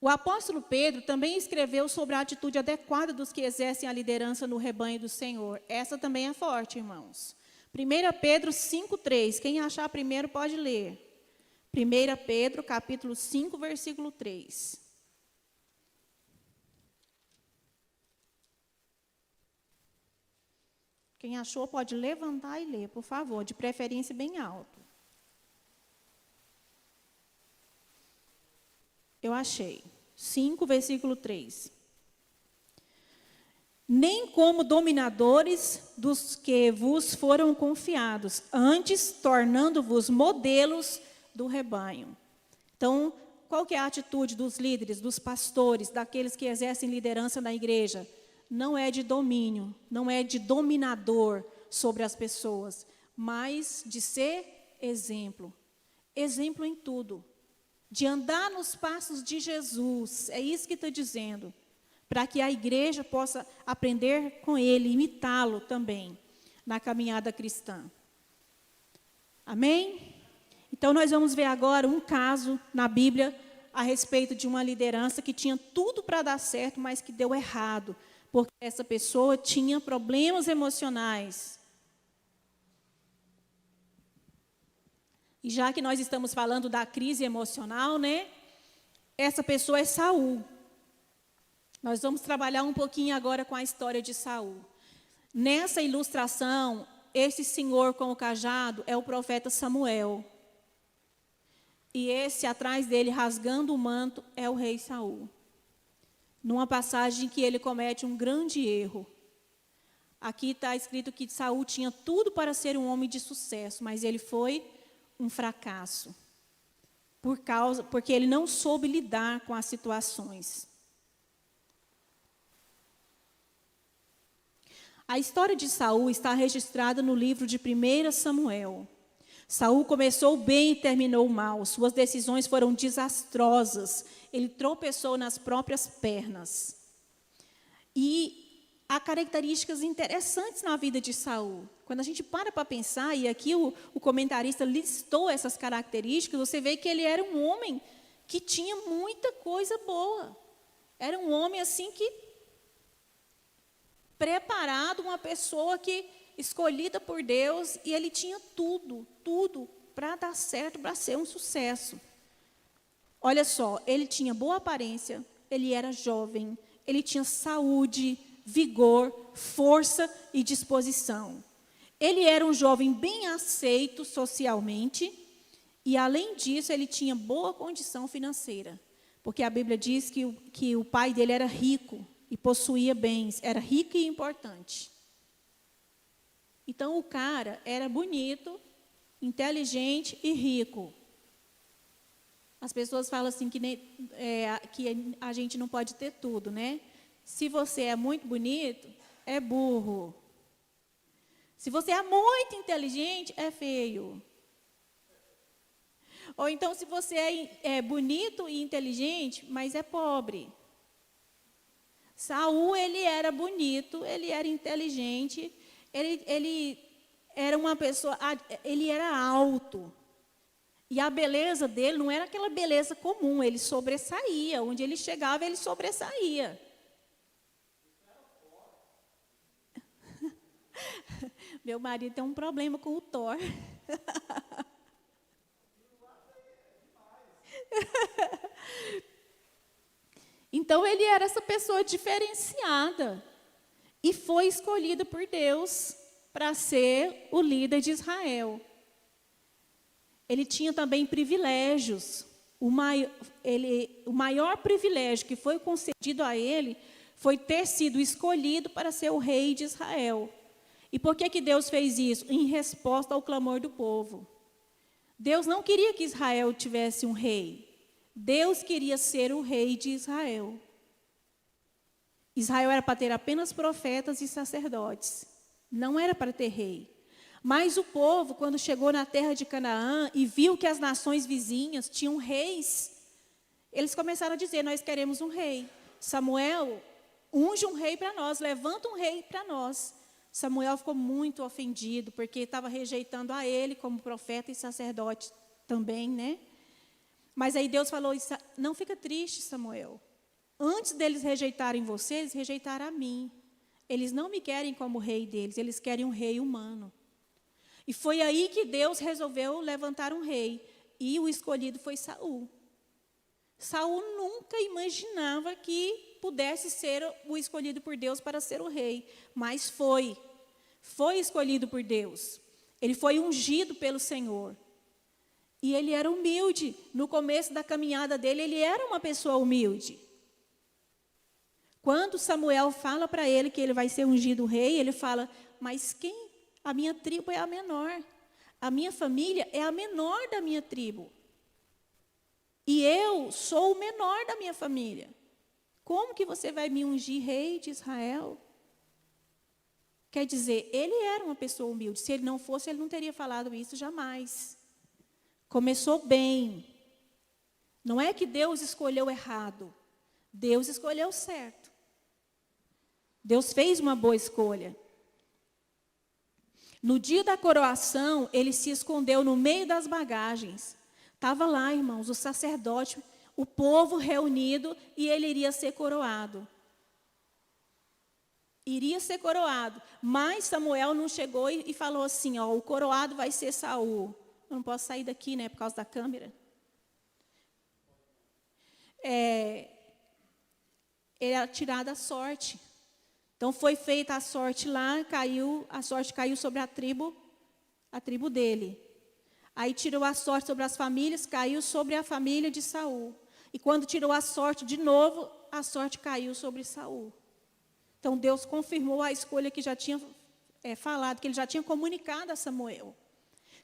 O apóstolo Pedro também escreveu sobre a atitude adequada dos que exercem a liderança no rebanho do Senhor. Essa também é forte, irmãos. 1 Pedro 5:3. Quem achar primeiro pode ler. 1 Pedro, capítulo 5, versículo 3. Quem achou pode levantar e ler, por favor, de preferência bem alto. Eu achei. 5, versículo 3. Nem como dominadores dos que vos foram confiados, antes tornando-vos modelos do rebanho. Então, qual que é a atitude dos líderes, dos pastores, daqueles que exercem liderança na igreja? Não é de domínio, não é de dominador sobre as pessoas, mas de ser exemplo. Exemplo em tudo. De andar nos passos de Jesus. É isso que está dizendo. Para que a igreja possa aprender com ele, imitá-lo também na caminhada cristã. Amém? Então, nós vamos ver agora um caso na Bíblia a respeito de uma liderança que tinha tudo para dar certo, mas que deu errado, porque essa pessoa tinha problemas emocionais. E já que nós estamos falando da crise emocional, né? Essa pessoa é Saul. Nós vamos trabalhar um pouquinho agora com a história de Saul. Nessa ilustração, esse senhor com o cajado é o profeta Samuel. E esse atrás dele, rasgando o manto, é o rei Saul. Numa passagem que ele comete um grande erro. Aqui está escrito que Saul tinha tudo para ser um homem de sucesso, mas ele foi um fracasso. Porque ele não soube lidar com as situações. A história de Saul está registrada no livro de 1 Samuel. Saul começou bem e terminou mal. Suas decisões foram desastrosas. Ele tropeçou nas próprias pernas. E há características interessantes na vida de Saul. Quando a gente para pensar, e aqui o comentarista listou essas características, você vê que ele era um homem que tinha muita coisa boa. Era um homem assim que preparado, uma pessoa que escolhida por Deus, e ele tinha tudo para dar certo, para ser um sucesso. Olha só, ele tinha boa aparência, ele era jovem, ele tinha saúde, vigor, força e disposição. Ele era um jovem bem aceito socialmente, e além disso, ele tinha boa condição financeira, porque a Bíblia diz que o pai dele era rico e possuía bens, era rico e importante. Então, o cara era bonito, inteligente e rico. As pessoas falam assim que a gente não pode ter tudo, né? Se você é muito bonito, é burro. Se você é muito inteligente, é feio. Ou então, se você é bonito e inteligente, mas é pobre. Saul, ele era bonito, ele era inteligente, ele era uma pessoa, ele era alto. E a beleza dele não era aquela beleza comum, ele sobressaía. Onde ele chegava, ele sobressaía. Meu marido tem um problema com o Thor. Então, ele era essa pessoa diferenciada. E foi escolhido por Deus para ser o líder de Israel. Ele tinha também privilégios. O maior privilégio que foi concedido a ele foi ter sido escolhido para ser o rei de Israel. E por que Deus fez isso? Em resposta ao clamor do povo. Deus não queria que Israel tivesse um rei. Deus queria ser o rei de Israel. Israel era para ter apenas profetas e sacerdotes. Não era para ter rei. Mas o povo, quando chegou na terra de Canaã e viu que as nações vizinhas tinham reis, eles começaram a dizer: nós queremos um rei. Samuel, unge um rei para nós, levanta um rei para nós. Samuel ficou muito ofendido, porque estava rejeitando a ele como profeta e sacerdote também, né? Mas aí Deus falou: não fica triste, Samuel. Antes deles rejeitarem você, eles rejeitaram a mim. Eles não me querem como rei deles, eles querem um rei humano. E foi aí que Deus resolveu levantar um rei. E o escolhido foi Saul. Saul nunca imaginava que pudesse ser o escolhido por Deus para ser o rei. Mas foi. Foi escolhido por Deus. Ele foi ungido pelo Senhor. E ele era humilde. No começo da caminhada dele, ele era uma pessoa humilde. Quando Samuel fala para ele que ele vai ser ungido rei, ele fala: mas quem? A minha tribo é a menor. A minha família é a menor da minha tribo. E eu sou o menor da minha família. Como que você vai me ungir rei de Israel? Quer dizer, ele era uma pessoa humilde. Se ele não fosse, ele não teria falado isso jamais. Começou bem. Não é que Deus escolheu errado. Deus escolheu certo. Deus fez uma boa escolha. No dia da coroação, ele se escondeu no meio das bagagens. Estava lá, irmãos, o sacerdote, o povo reunido, e ele iria ser coroado. Iria ser coroado. Mas Samuel não chegou e falou assim, ó, o coroado vai ser Saul. Eu não posso sair daqui, né, por causa da câmera. Ele era tirada a sorte. Então foi feita a sorte lá, a sorte caiu sobre a tribo dele. Aí tirou a sorte sobre as famílias, caiu sobre a família de Saul. E quando tirou a sorte de novo, a sorte caiu sobre Saul. Então Deus confirmou a escolha que já tinha falado, que ele já tinha comunicado a Samuel.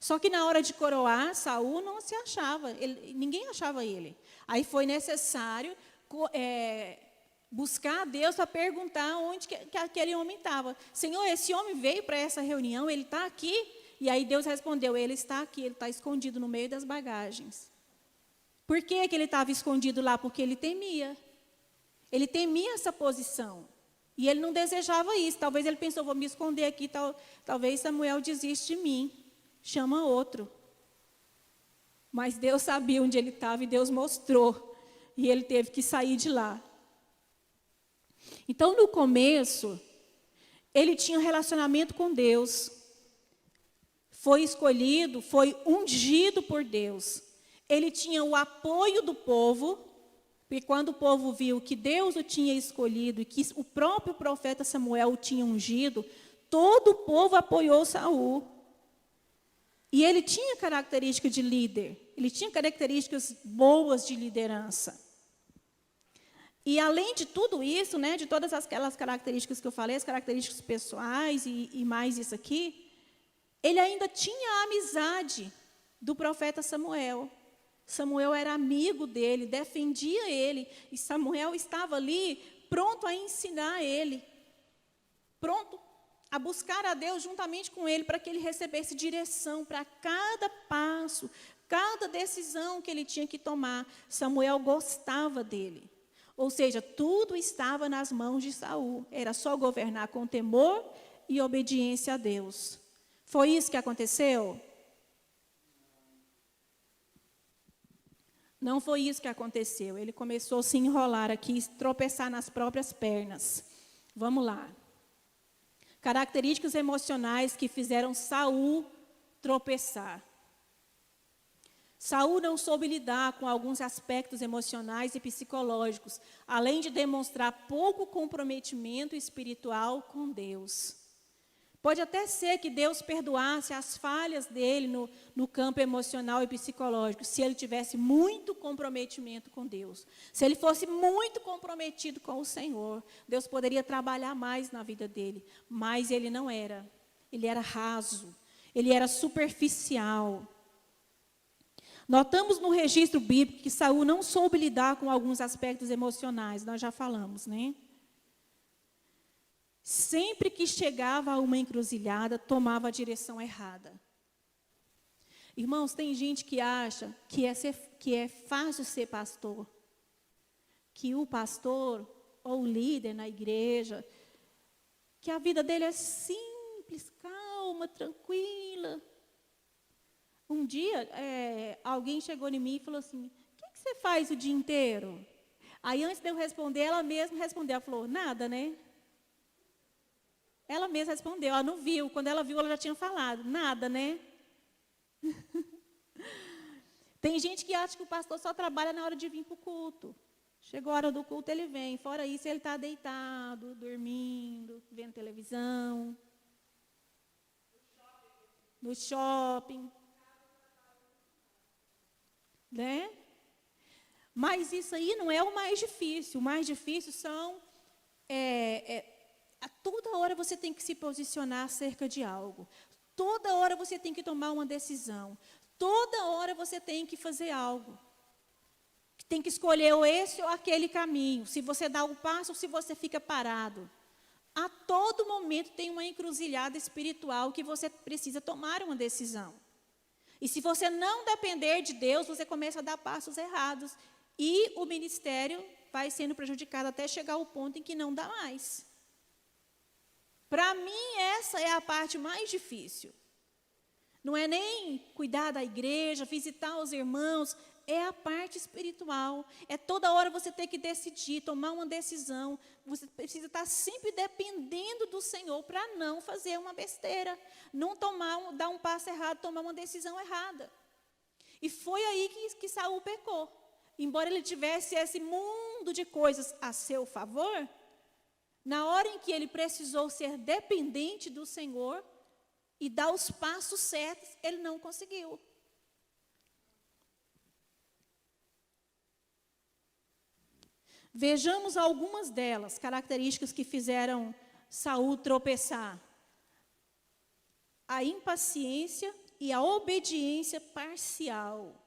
Só que na hora de coroar, Saul não se achava, ninguém achava ele. Aí foi necessário buscar a Deus para perguntar onde que aquele homem estava. Senhor, esse homem veio para essa reunião, ele está aqui? E aí Deus respondeu, ele está aqui, ele está escondido no meio das bagagens. Por que ele estava escondido lá? Porque ele temia. Ele temia essa posição. E ele não desejava isso. Talvez ele pensou, vou me esconder aqui, talvez Samuel desiste de mim. Chama outro. Mas Deus sabia onde ele estava e Deus mostrou. E ele teve que sair de lá. Então, no começo, ele tinha um relacionamento com Deus. Foi escolhido, foi ungido por Deus. Ele tinha o apoio do povo, porque quando o povo viu que Deus o tinha escolhido e que o próprio profeta Samuel o tinha ungido, todo o povo apoiou Saul. E ele tinha características de líder, ele tinha características boas de liderança. E além de tudo isso, né, de todas aquelas características que eu falei, as características pessoais e mais isso aqui, ele ainda tinha a amizade do profeta Samuel. Samuel era amigo dele, defendia ele, e Samuel estava ali pronto a ensinar ele, pronto a buscar a Deus juntamente com ele, para que ele recebesse direção para cada passo, cada decisão que ele tinha que tomar. Samuel gostava dele. Ou seja, tudo estava nas mãos de Saul. Era só governar com temor e obediência a Deus. Foi isso que aconteceu? Não foi isso que aconteceu. Ele começou a se enrolar aqui, tropeçar nas próprias pernas. Vamos lá. Características emocionais que fizeram Saul tropeçar. Saul não soube lidar com alguns aspectos emocionais e psicológicos, além de demonstrar pouco comprometimento espiritual com Deus. Pode até ser que Deus perdoasse as falhas dele no campo emocional e psicológico, se ele tivesse muito comprometimento com Deus. Se ele fosse muito comprometido com o Senhor, Deus poderia trabalhar mais na vida dele. Mas ele não era. Ele era raso. Ele era superficial. Notamos no registro bíblico que Saul não soube lidar com alguns aspectos emocionais. Nós já falamos, né? Sempre que chegava a uma encruzilhada, tomava a direção errada. Irmãos, tem gente que acha que é fácil ser pastor. Que o pastor ou o líder na igreja, que a vida dele é simples, calma, tranquila. Um dia, alguém chegou em mim e falou assim, o que você faz o dia inteiro? Aí, antes de eu responder, ela mesma respondeu. Ela falou, nada, né? Ela mesma respondeu, ela não viu. Quando ela viu, ela já tinha falado, nada, né? Tem gente que acha que o pastor só trabalha na hora de vir para o culto. Chegou a hora do culto, ele vem. Fora isso, ele está deitado, dormindo, vendo televisão. No shopping. Né? Mas isso aí não é o mais difícil. O mais difícil são... a toda hora você tem que se posicionar acerca de algo. Toda hora você tem que tomar uma decisão. Toda hora você tem que fazer algo. Tem que escolher ou esse ou aquele caminho. Se você dá um passo ou se você fica parado. A todo momento tem uma encruzilhada espiritual que você precisa tomar uma decisão. E se você não depender de Deus, você começa a dar passos errados. E o ministério vai sendo prejudicado até chegar ao ponto em que não dá mais. Para mim, essa é a parte mais difícil. Não é nem cuidar da igreja, visitar os irmãos, é a parte espiritual. É toda hora você ter que decidir, tomar uma decisão. Você precisa estar sempre dependendo do Senhor para não fazer uma besteira. Não dar um passo errado, tomar uma decisão errada. E foi aí que Saul pecou. Embora ele tivesse esse mundo de coisas a seu favor, na hora em que ele precisou ser dependente do Senhor e dar os passos certos, ele não conseguiu. Vejamos algumas delas, características que fizeram Saul tropeçar. A impaciência e a obediência parcial.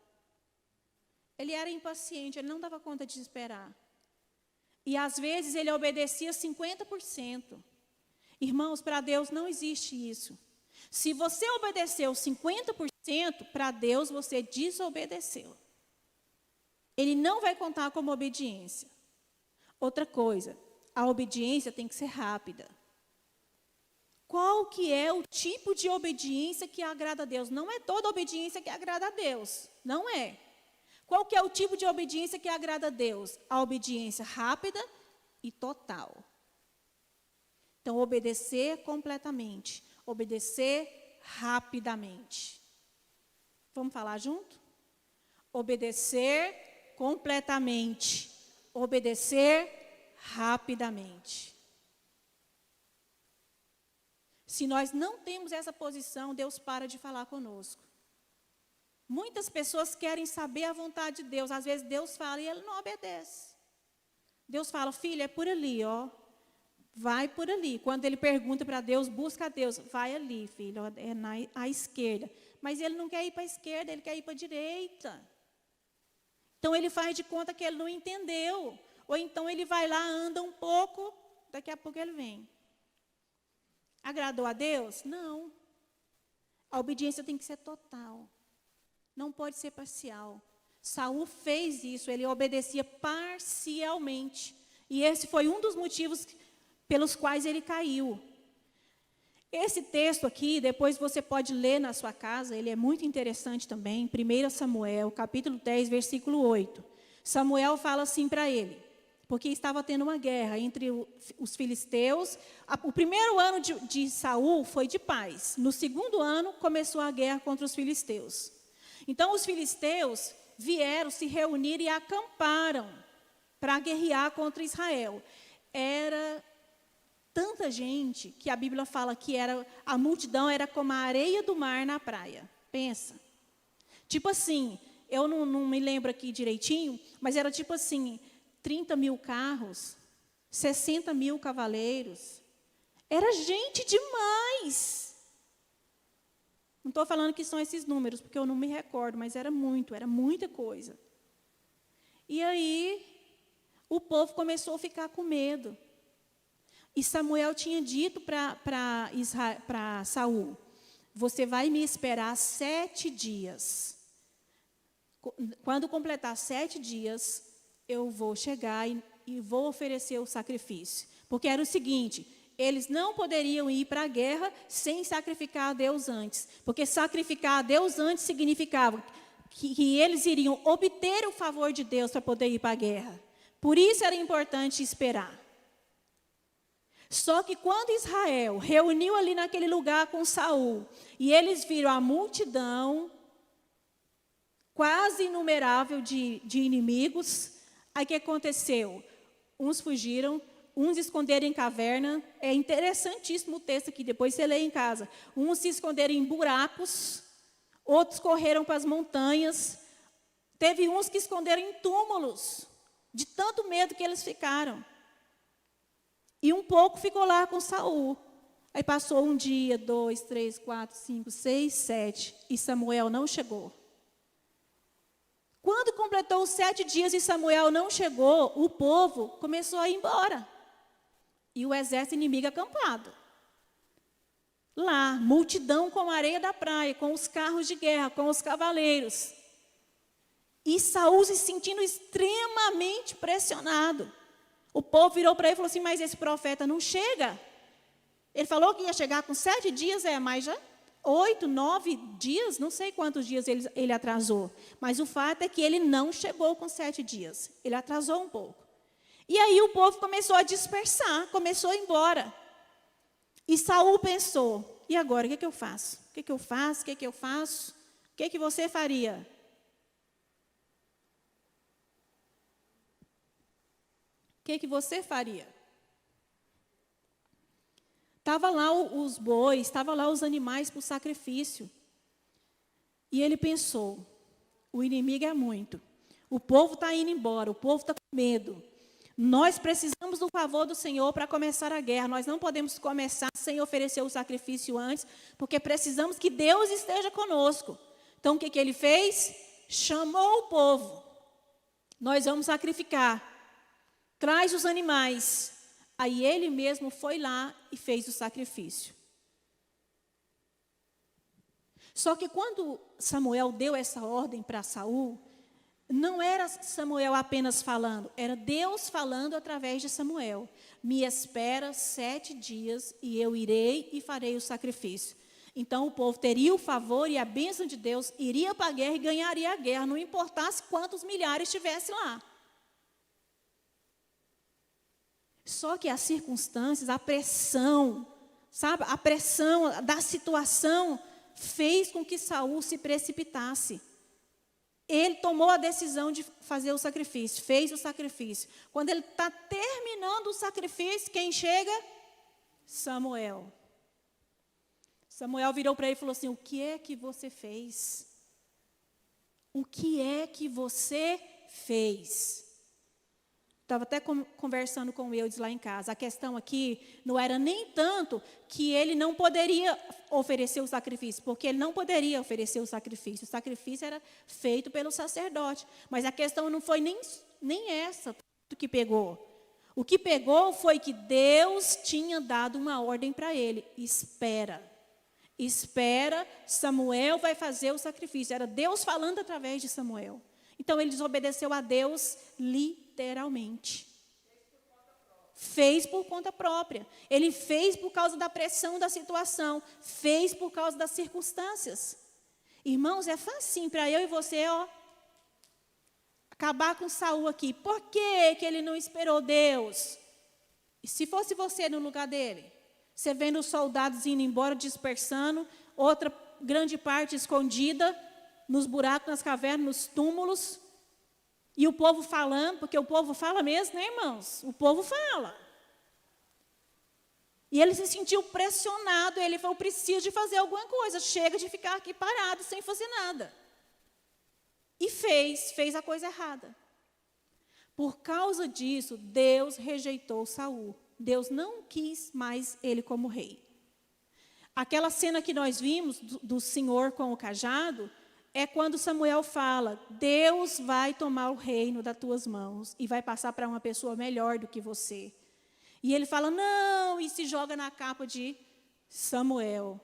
Ele era impaciente, ele não dava conta de esperar. E às vezes ele obedecia 50%. Irmãos, para Deus não existe isso. Se você obedeceu 50%, para Deus você desobedeceu. Ele não vai contar como obediência. Outra coisa, a obediência tem que ser rápida. Qual que é o tipo de obediência que agrada a Deus? Não é toda obediência que agrada a Deus, não é. Qual que é o tipo de obediência que agrada a Deus? A obediência rápida e total. Então, obedecer completamente, obedecer rapidamente. Vamos falar junto? Obedecer completamente, obedecer rapidamente. Se nós não temos essa posição, Deus para de falar conosco. Muitas pessoas querem saber a vontade de Deus. Às vezes Deus fala e ele não obedece. Deus fala, filho, é por ali, ó. Vai por ali. Quando ele pergunta para Deus, busca a Deus. Vai ali, filho, é à esquerda. Mas ele não quer ir para a esquerda, ele quer ir para a direita. Então ele faz de conta que ele não entendeu. Ou então ele vai lá, anda um pouco, daqui a pouco ele vem. Agradou a Deus? Não. A obediência tem que ser total. Não pode ser parcial. Saul fez isso, ele obedecia parcialmente. E esse foi um dos motivos pelos quais ele caiu. Esse texto aqui, depois você pode ler na sua casa, ele é muito interessante também, 1 Samuel, capítulo 10, versículo 8. Samuel fala assim para ele, porque estava tendo uma guerra entre os filisteus. O primeiro ano de Saul foi de paz. No segundo ano, começou a guerra contra os filisteus. Então, os filisteus vieram se reunir e acamparam para guerrear contra Israel. Era tanta gente que a Bíblia fala que a multidão era como a areia do mar na praia. Pensa. Tipo assim, eu não me lembro aqui direitinho, mas era tipo assim, 30 mil carros, 60 mil cavaleiros. Era gente demais. Não estou falando que são esses números, porque eu não me recordo, mas era muita coisa. E aí, o povo começou a ficar com medo. E Samuel tinha dito para Saul, você vai me esperar 7 dias. Quando completar 7 dias, eu vou chegar e vou oferecer o sacrifício. Porque era o seguinte, eles não poderiam ir para a guerra sem sacrificar a Deus antes. Porque sacrificar a Deus antes significava que eles iriam obter o favor de Deus para poder ir para a guerra. Por isso era importante esperar. Só que quando Israel reuniu ali naquele lugar com Saul, e eles viram a multidão quase inumerável de inimigos, aí o que aconteceu? Uns fugiram, uns esconderam em caverna. É interessantíssimo o texto aqui, depois você lê em casa. Uns se esconderam em buracos, outros correram para as montanhas. Teve uns que esconderam em túmulos, de tanto medo que eles ficaram. E um pouco ficou lá com Saul. Aí passou 1 dia, 2, 3, 4, 5, 6, 7, e Samuel não chegou. Quando completou os 7 dias e Samuel não chegou, o povo começou a ir embora. E o exército inimigo acampado. Lá, multidão com a areia da praia, com os carros de guerra, com os cavaleiros. E Saul se sentindo extremamente pressionado. O povo virou para ele e falou assim, mas esse profeta não chega. Ele falou que ia chegar com 7 dias, mas já 8, 9 dias, não sei quantos dias ele atrasou. Mas o fato é que ele não chegou com 7 dias. Ele atrasou um pouco. E aí o povo começou a dispersar, começou a ir embora. E Saul pensou, e agora, o que eu faço? O que eu faço? O que eu faço? O que você faria? O que você faria? Estava lá os bois, estava lá os animais para o sacrifício. E ele pensou, o inimigo é muito. O povo está indo embora, o povo está com medo. Nós precisamos do favor do Senhor para começar a guerra. Nós não podemos começar sem oferecer o sacrifício antes, porque precisamos que Deus esteja conosco. Então, o que ele fez? Chamou o povo. Nós vamos sacrificar. Traz os animais. Aí ele mesmo foi lá e fez o sacrifício. Só que quando Samuel deu essa ordem para Saul, não era Samuel apenas falando, era Deus falando através de Samuel. Me espera 7 dias e eu irei e farei o sacrifício. Então o povo teria o favor e a bênção de Deus, iria para a guerra e ganharia a guerra, não importasse quantos milhares estivesse lá. Só que as circunstâncias, a pressão, sabe? A pressão da situação fez com que Saul se precipitasse. Ele tomou a decisão de fazer o sacrifício, fez o sacrifício. Quando ele está terminando o sacrifício, quem chega? Samuel. Samuel virou para ele e falou assim, o que é que você fez? O que é que você fez? Estava até conversando com o Eudes lá em casa. A questão aqui não era nem tanto que ele não poderia oferecer o sacrifício, porque ele não poderia oferecer o sacrifício. O sacrifício era feito pelo sacerdote. Mas a questão não foi nem essa que pegou. O que pegou foi que Deus tinha dado uma ordem para ele. Espera. Espera, Samuel vai fazer o sacrifício. Era Deus falando através de Samuel. Então ele desobedeceu a Deus literalmente. Fez por conta própria. Ele fez por causa da pressão da situação. Fez por causa das circunstâncias. Irmãos, é facinho para eu e você, acabar com Saul aqui. Por que ele não esperou Deus? E se fosse você no lugar dele? Você vendo os soldados indo embora, dispersando, outra grande parte escondida, nos buracos, nas cavernas, nos túmulos, e o povo falando, porque o povo fala mesmo, né, irmãos? O povo fala. E ele se sentiu pressionado, ele falou, preciso de fazer alguma coisa, chega de ficar aqui parado, sem fazer nada. E fez a coisa errada. Por causa disso, Deus rejeitou Saul. Deus não quis mais ele como rei. Aquela cena que nós vimos do Senhor com o cajado, é quando Samuel fala, Deus vai tomar o reino das tuas mãos e vai passar para uma pessoa melhor do que você. E ele fala, não, e se joga na capa de Samuel.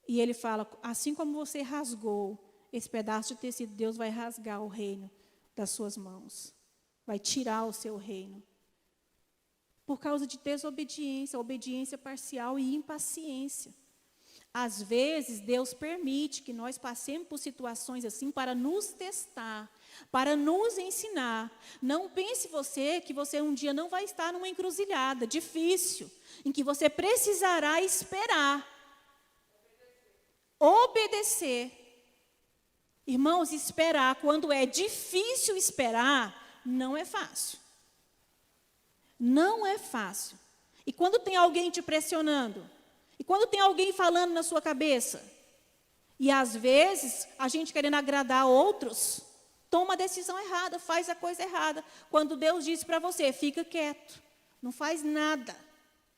E ele fala, assim como você rasgou esse pedaço de tecido, Deus vai rasgar o reino das suas mãos. Vai tirar o seu reino. Por causa de desobediência, obediência parcial e impaciência. Às vezes, Deus permite que nós passemos por situações assim para nos testar, para nos ensinar. Não pense você que você um dia não vai estar numa encruzilhada difícil, em que você precisará esperar, obedecer. Irmãos, esperar, quando é difícil esperar, não é fácil. Não é fácil. E quando tem alguém te pressionando, e quando tem alguém falando na sua cabeça, e às vezes a gente querendo agradar outros, toma a decisão errada, faz a coisa errada. Quando Deus diz para você, fica quieto, não faz nada.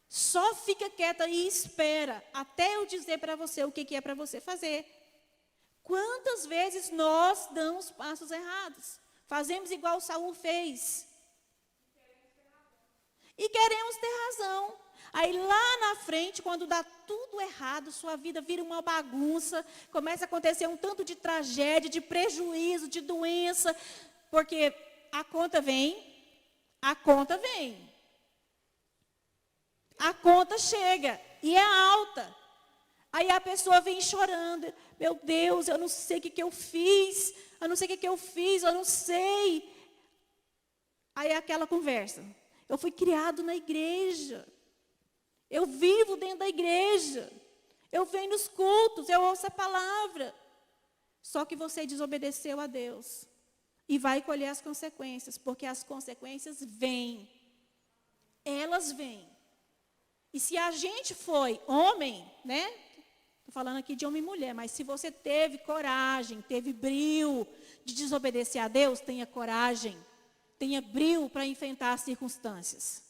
Só fica quieta e espera, até eu dizer para você o que é para você fazer. Quantas vezes nós damos passos errados? Fazemos igual Saul fez. E queremos ter razão. Aí lá na frente, quando dá tudo errado, sua vida vira uma bagunça, começa a acontecer um tanto de tragédia, de prejuízo, de doença, porque a conta vem, a conta vem. A conta chega e é alta. Aí a pessoa vem chorando. Meu Deus, eu não sei o que eu fiz. Eu não sei o que eu fiz, eu não sei. Aí é aquela conversa. Eu fui criado na igreja. Eu vivo dentro da igreja. Eu venho nos cultos, eu ouço a palavra. Só que você desobedeceu a Deus. E vai colher as consequências, porque as consequências vêm. Elas vêm. E se a gente foi homem, né? Estou falando aqui de homem e mulher, mas se você teve coragem, teve brio de desobedecer a Deus, tenha coragem, tenha brio para enfrentar as circunstâncias.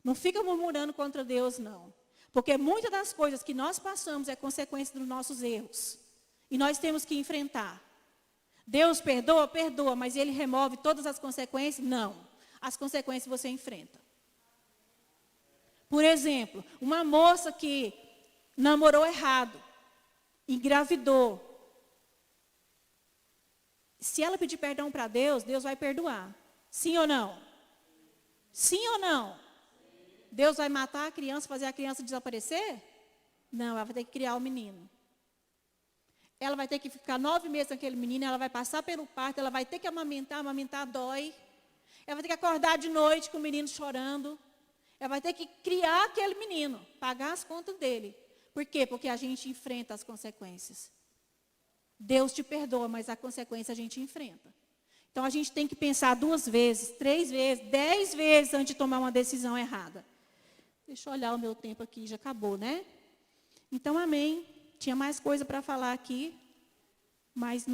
Não fica murmurando contra Deus, não. Porque muitas das coisas que nós passamos é consequência dos nossos erros. E nós temos que enfrentar. Deus perdoa? Perdoa, mas Ele remove todas as consequências? Não. As consequências você enfrenta. Por exemplo, uma moça que namorou errado, engravidou. Se ela pedir perdão para Deus, Deus vai perdoar. Sim ou não? Sim ou não? Deus vai matar a criança, fazer a criança desaparecer? Não, ela vai ter que criar o menino. Ela vai ter que ficar 9 meses com aquele menino, ela vai passar pelo parto, ela vai ter que amamentar dói. Ela vai ter que acordar de noite com o menino chorando. Ela vai ter que criar aquele menino, pagar as contas dele. Por quê? Porque a gente enfrenta as consequências. Deus te perdoa, mas a consequência a gente enfrenta. Então a gente tem que pensar 2 vezes, 3 vezes, 10 vezes antes de tomar uma decisão errada. Deixa eu olhar o meu tempo aqui, já acabou, né? Então, amém. Tinha mais coisa para falar aqui, mas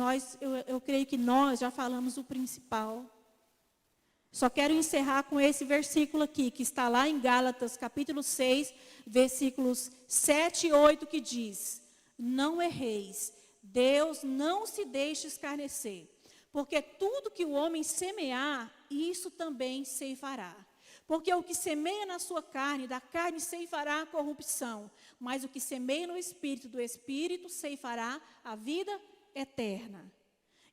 eu creio que nós já falamos o principal. Só quero encerrar com esse versículo aqui, que está lá em Gálatas, capítulo 6, versículos 7 e 8, que diz: não erreis, Deus não se deixe escarnecer, porque tudo que o homem semear, isso também ceifará. Porque o que semeia na sua carne, da carne ceifará a corrupção, mas o que semeia no Espírito, do Espírito ceifará a vida eterna.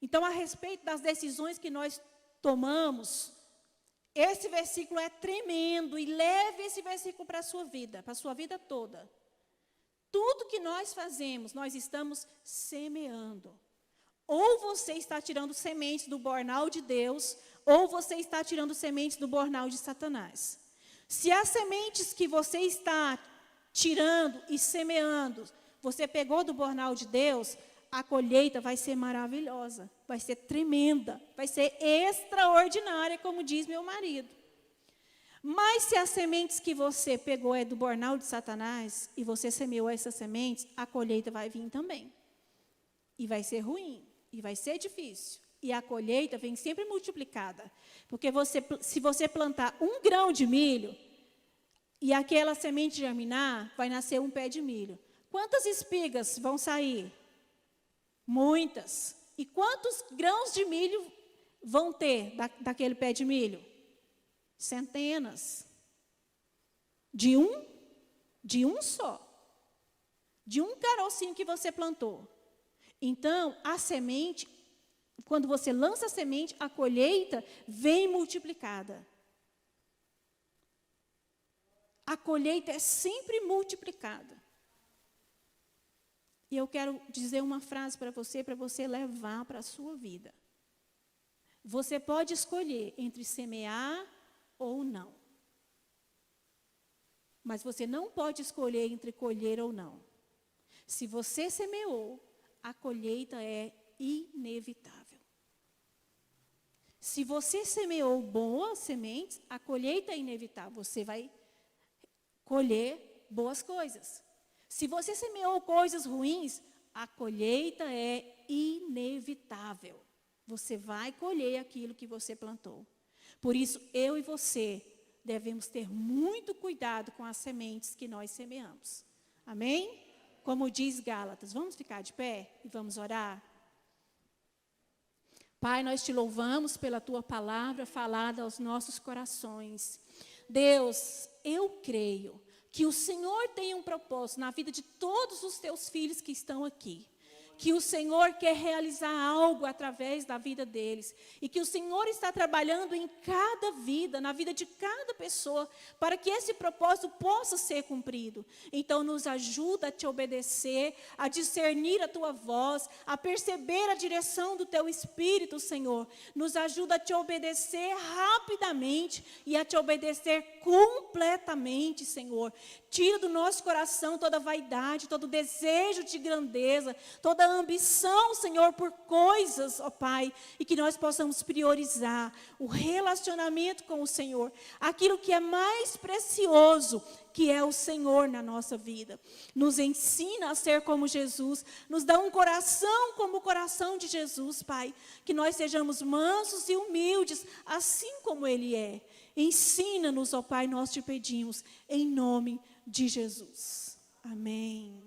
Então, a respeito das decisões que nós tomamos, esse versículo é tremendo, e leve esse versículo para a sua vida toda. Tudo que nós fazemos, nós estamos semeando. Ou você está tirando sementes do bornal de Deus, ou você está tirando sementes do bornal de Satanás. Se as sementes que você está tirando e semeando, você pegou do bornal de Deus, a colheita vai ser maravilhosa, vai ser tremenda, vai ser extraordinária, como diz meu marido. Mas se as sementes que você pegou é do bornal de Satanás, e você semeou essas sementes, a colheita vai vir também. E vai ser ruim, e vai ser difícil. E a colheita vem sempre multiplicada. Porque se você plantar 1 grão de milho, e aquela semente germinar, vai nascer 1 pé de milho. Quantas espigas vão sair? Muitas. E quantos grãos de milho vão ter daquele pé de milho? Centenas. De um só. De um carocinho que você plantou. Então, a semente, quando você lança a semente, a colheita vem multiplicada. A colheita é sempre multiplicada. E eu quero dizer uma frase para você levar para a sua vida. Você pode escolher entre semear ou não. Mas você não pode escolher entre colher ou não. Se você semeou, a colheita é inevitável. Se você semeou boas sementes, a colheita é inevitável. Você vai colher boas coisas. Se você semeou coisas ruins, a colheita é inevitável. Você vai colher aquilo que você plantou. Por isso, eu e você devemos ter muito cuidado com as sementes que nós semeamos. Amém? Como diz Gálatas, vamos ficar de pé e vamos orar? Pai, nós te louvamos pela tua palavra falada aos nossos corações. Deus, eu creio que o Senhor tem um propósito na vida de todos os teus filhos que estão aqui. Que o Senhor quer realizar algo através da vida deles. E que o Senhor está trabalhando em cada vida, na vida de cada pessoa, para que esse propósito possa ser cumprido. Então nos ajuda a te obedecer, a discernir a tua voz, a perceber a direção do teu Espírito, Senhor. Nos ajuda a te obedecer rapidamente e a te obedecer completamente, Senhor. Tira do nosso coração toda vaidade, todo desejo de grandeza, toda ambição, Senhor, por coisas, ó Pai, e que nós possamos priorizar o relacionamento com o Senhor, aquilo que é mais precioso, que é o Senhor na nossa vida. Nos ensina a ser como Jesus, nos dá um coração como o coração de Jesus, Pai, que nós sejamos mansos e humildes, assim como Ele é. Ensina-nos, ó Pai, nós te pedimos, em nome de Jesus. Amém.